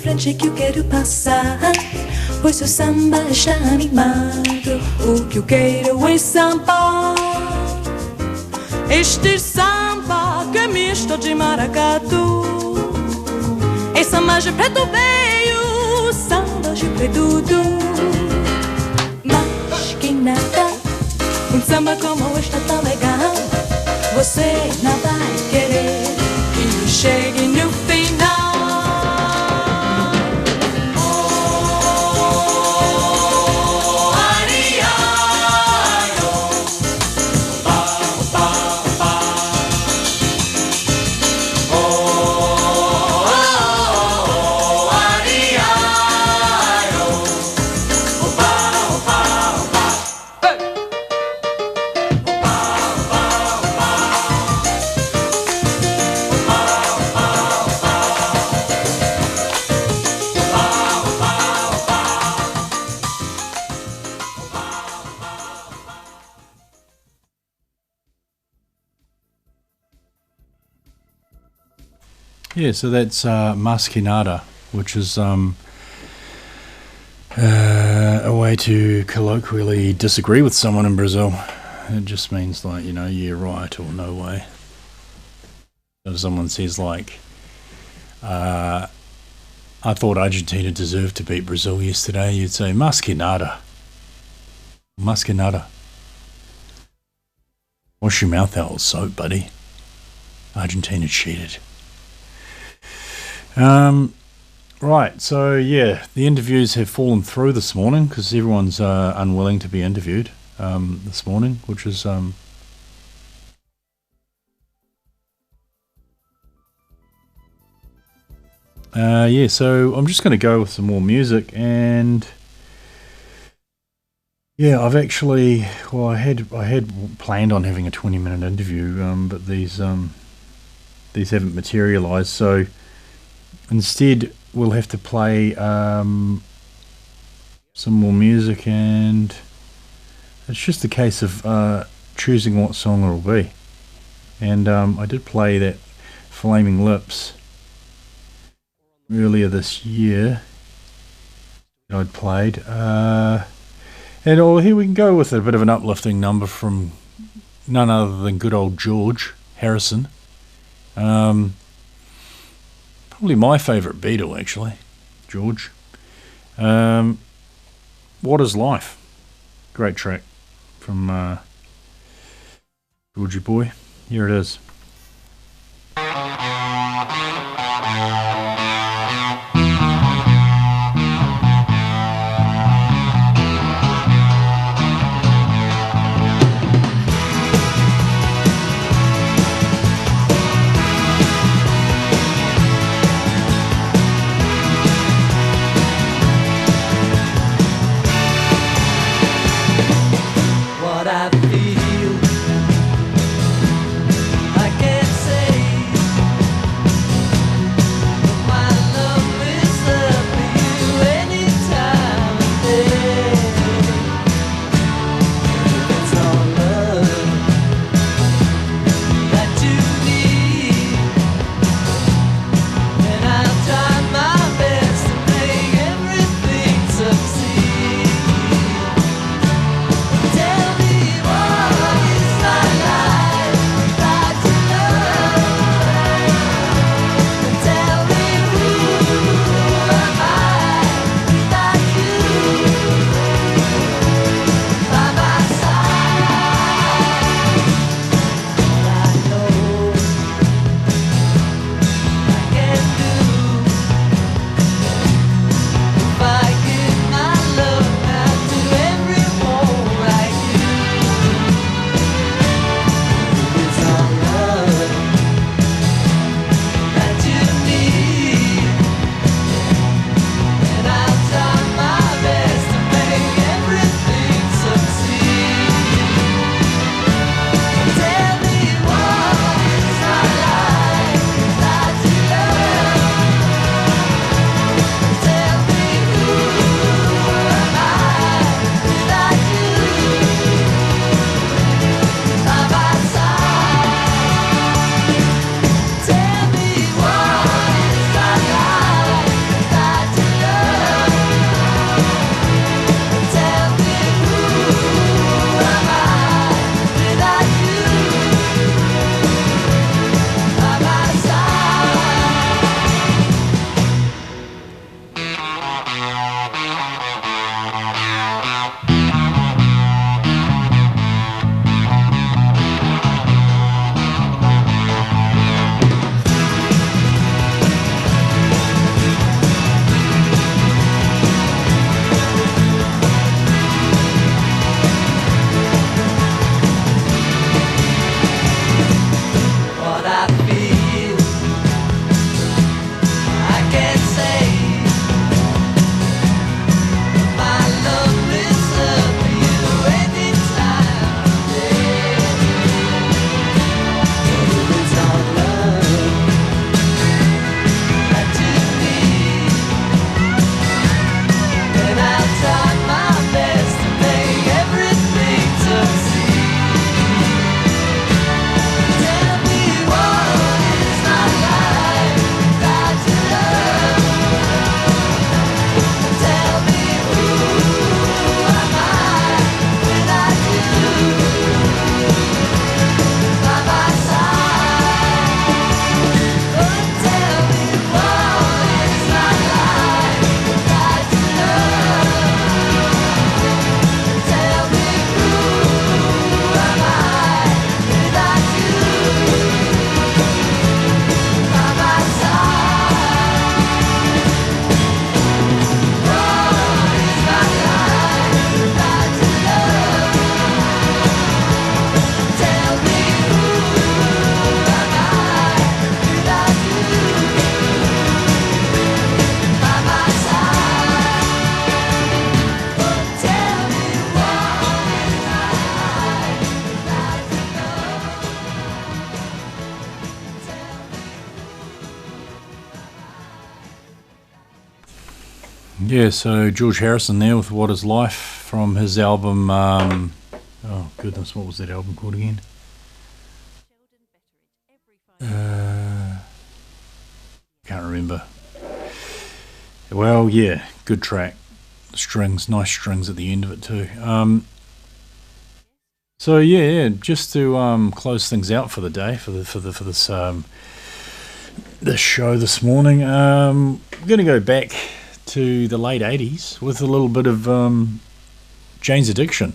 Frente que eu quero passar, pois o samba está animado. O que eu quero é samba, este samba que é misto de maracatu. É samba de preto veio, samba de preto tudo. Mas que nada, samba como este tão legal, você não vai querer que eu chegue no final. Yeah, so that's masquinada, which is a way to colloquially disagree with someone in Brazil. It just means like, you know, yeah, right or no way. So if someone says like, I thought Argentina deserved to beat Brazil yesterday, you'd say masquinada. Masquinada. Wash your mouth out with soap, buddy. Argentina cheated. Right, so yeah, the interviews have fallen through this morning because everyone's unwilling to be interviewed this morning, which is yeah, so I'm just going to go with some more music, and yeah, I've actually, well, I had planned on having a 20-minute interview, but these haven't materialised, so instead we'll have to play some more music, and it's just a case of choosing what song it'll be. And I did play that Flaming Lips earlier this year that I'd played, and here we can go with a bit of an uplifting number from none other than good old George Harrison. Probably my favourite Beatle, actually, George. What is Life? Great track from Georgie Boy. Here it is. What I feel, I can't say. My love is up for you any time of day. It's all love that you need, and I'll try my best to make everything succeed. Tell me what is my life without your love? Tell me who am I without you by my side? All I know I can do if I give my love out to everyone like you. It's all love that you need, and I'll try my best to make everything succeed. Tell me what is my life without your love? Tell me who am I without you by my side? Tell me what is my life without your love? Tell me who am I without you by my What I feel, I can't say. My love is up for you any time of day. It's all love that you need, and I'll try my best to make everything succeed. Tell me what is my life without your love? Tell me who am I without you by my side? Oh, tell me what is my life without your love? Tell me who am I without you by my side? What is my life without your love? Tell me who am I without you by my side? Tell me what is my life without Yeah, so George Harrison there with What Is Life from his album, oh goodness, what was that album called again? Can't remember. Well, yeah, good track. Strings, nice strings at the end of it too. So yeah, just to close things out for the day, for this this show this morning. I'm going to go back to the late 80s with a little bit of Jane's Addiction.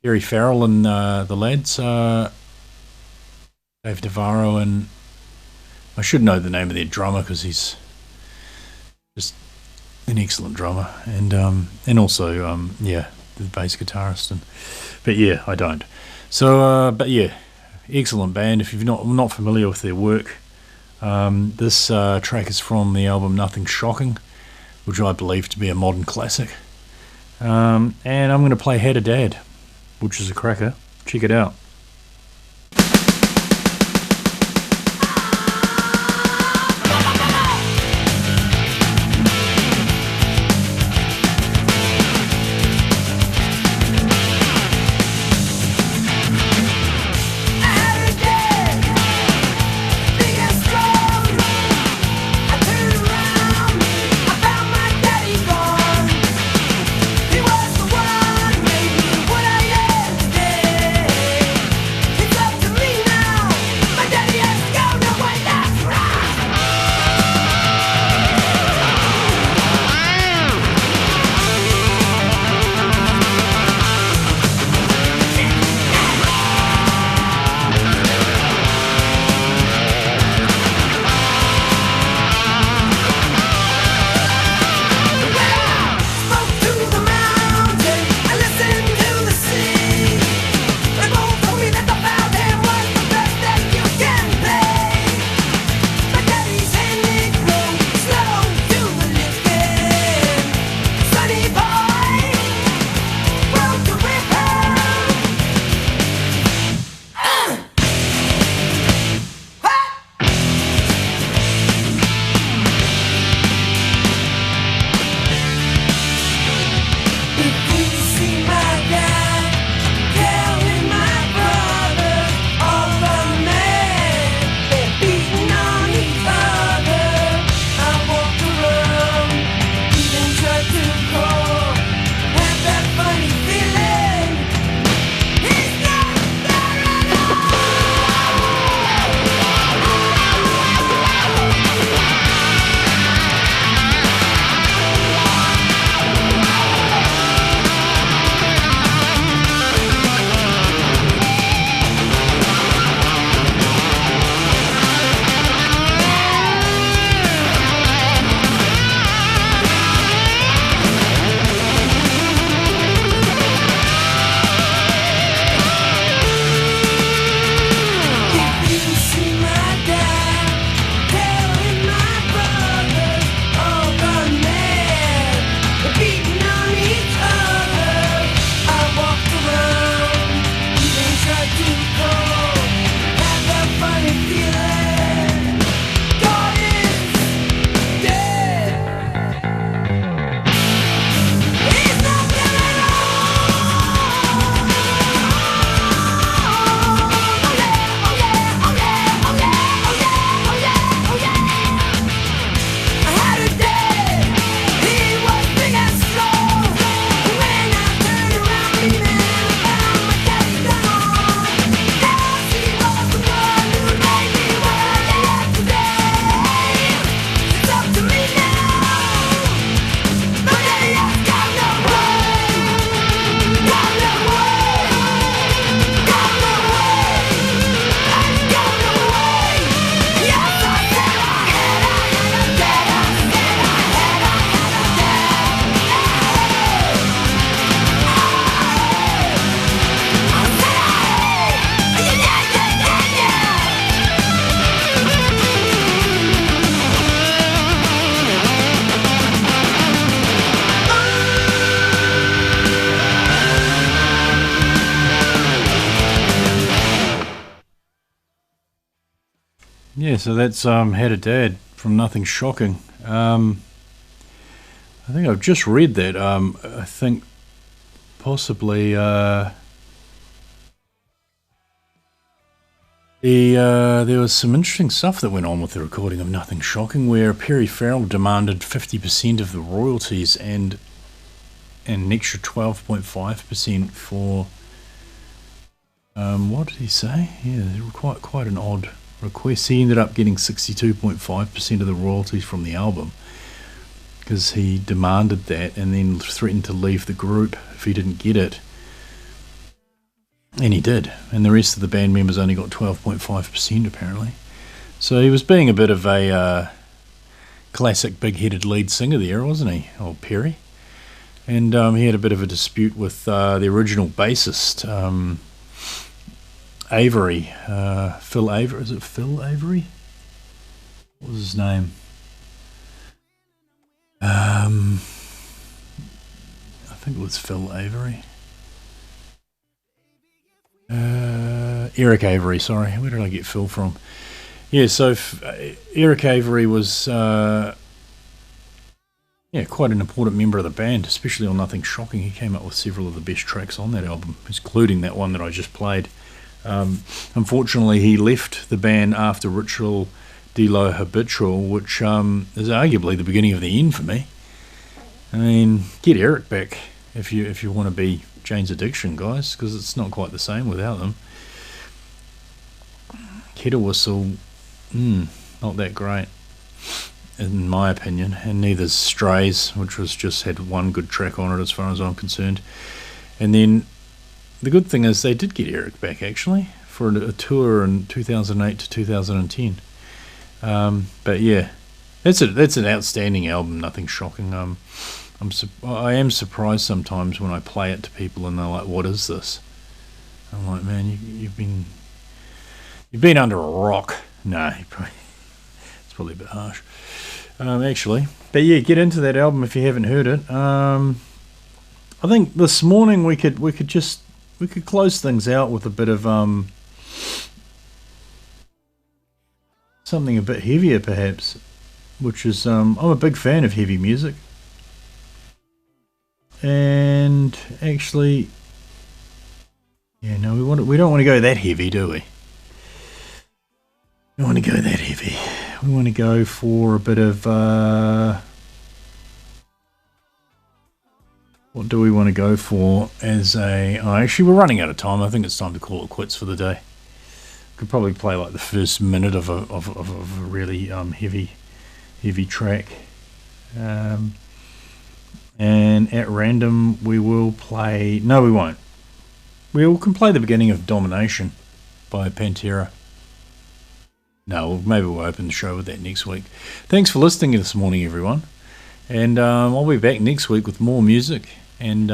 Gary Farrell and the lads, Dave Navarro, and I should know the name of their drummer because he's just an excellent drummer, and also the bass guitarist. But yeah, I don't. So but yeah, excellent band. If you're not familiar with their work, this track is from the album Nothing Shocking, which I believe to be a modern classic. And I'm going to play Had a Dad, which is a cracker. Check it out. Yeah, so that's Had a Dad from Nothing Shocking. I think I've just read that. I think possibly there was some interesting stuff that went on with the recording of Nothing Shocking, where Perry Farrell demanded 50% of the royalties and an extra 12.5% for what did he say? Yeah, quite an odd requests. He ended up getting 62.5% of the royalties from the album because he demanded that and then threatened to leave the group if he didn't get it. And he did. And the rest of the band members only got 12.5% apparently. So he was being a bit of a classic big-headed lead singer there, wasn't he, old Perry? And he had a bit of a dispute with the original bassist, Avery, Phil Avery. Is it Phil Avery? What was his name? I think it was Phil Avery. Eric Avery, sorry. Where did I get Phil from? Yeah, so Eric Avery was quite an important member of the band, especially on Nothing Shocking. He came up with several of the best tracks on that album, including that one that I just played. Unfortunately, he left the band after Ritual de lo Habitual, which is arguably the beginning of the end for me. I mean, get Eric back if you want to be Jane's Addiction, guys, because it's not quite the same without them. Kettle Whistle, not that great, in my opinion, and neither's Strays, which was just had one good track on it as far as I'm concerned. And then the good thing is they did get Eric back actually for a tour in 2008 to 2010. But yeah, that's an outstanding album. Nothing Shocking. I am surprised sometimes when I play it to people and they're like, "What is this?" I'm like, "Man, you've been under a rock." No, it's probably a bit harsh, actually. But yeah, get into that album if you haven't heard it. I think this morning we could close things out with a bit of something a bit heavier, perhaps, which is I'm a big fan of heavy music, and actually, yeah, no, we don't want to go that heavy, do we? We don't want to go that heavy. We want to go for a bit of what do we want to go for as a... Oh, actually, we're running out of time. I think it's time to call it quits for the day. Could probably play like the first minute of a really heavy track. And at random, we will play... No, we won't. We can play the beginning of Domination by Pantera. No, maybe we'll open the show with that next week. Thanks for listening this morning, everyone. And I'll be back next week with more music and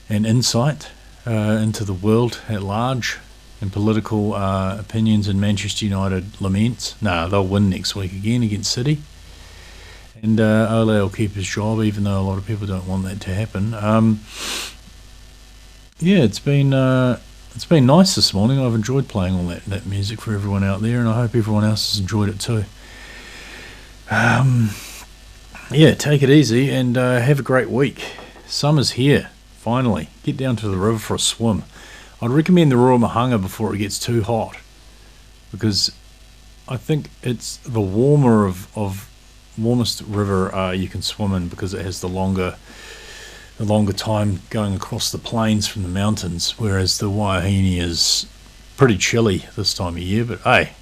insight into the world at large and political opinions and Manchester United laments. No, they'll win next week again against City. And Ole will keep his job, even though a lot of people don't want that to happen. Yeah, it's been nice this morning. I've enjoyed playing all that music for everyone out there, and I hope everyone else has enjoyed it too. Yeah, take it easy and have a great week. Summer's here, finally. Get down to the river for a swim. I'd recommend the Royal Mahanga before it gets too hot, because I think it's the warmest river you can swim in, because it has the longer time going across the plains from the mountains, whereas the Waihini is pretty chilly this time of year. But hey,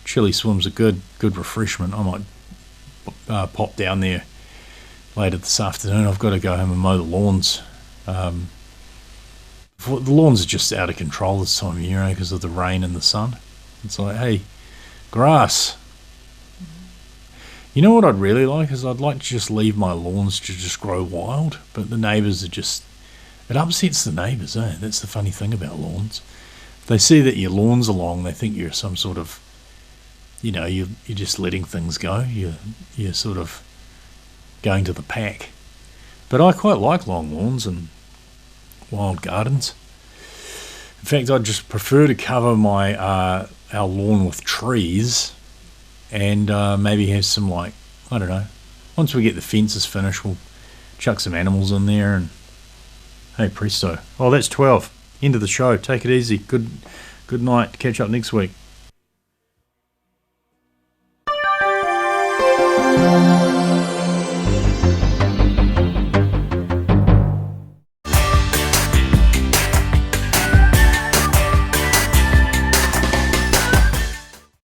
chilly swims are good refreshment. I might pop down there later this afternoon. I've got to go home and mow the lawns. The lawns are just out of control this time of year because of the rain and the sun. It's like, hey, grass. You know what I'd really like is I'd like to just leave my lawns to just grow wild, but the neighbours are just... It upsets the neighbours, eh? That's the funny thing about lawns. If they see that your lawn's along, they think you're some sort of... You know, you're just letting things go. You're sort of going to the pack. But I quite like long lawns and wild gardens. In fact, I'd just prefer to cover my our lawn with trees, and maybe have some, like, I don't know, once we get the fences finished, we'll chuck some animals in there, and hey presto. Oh, that's 12. End of the show. Take it easy. Good night. Catch up next week.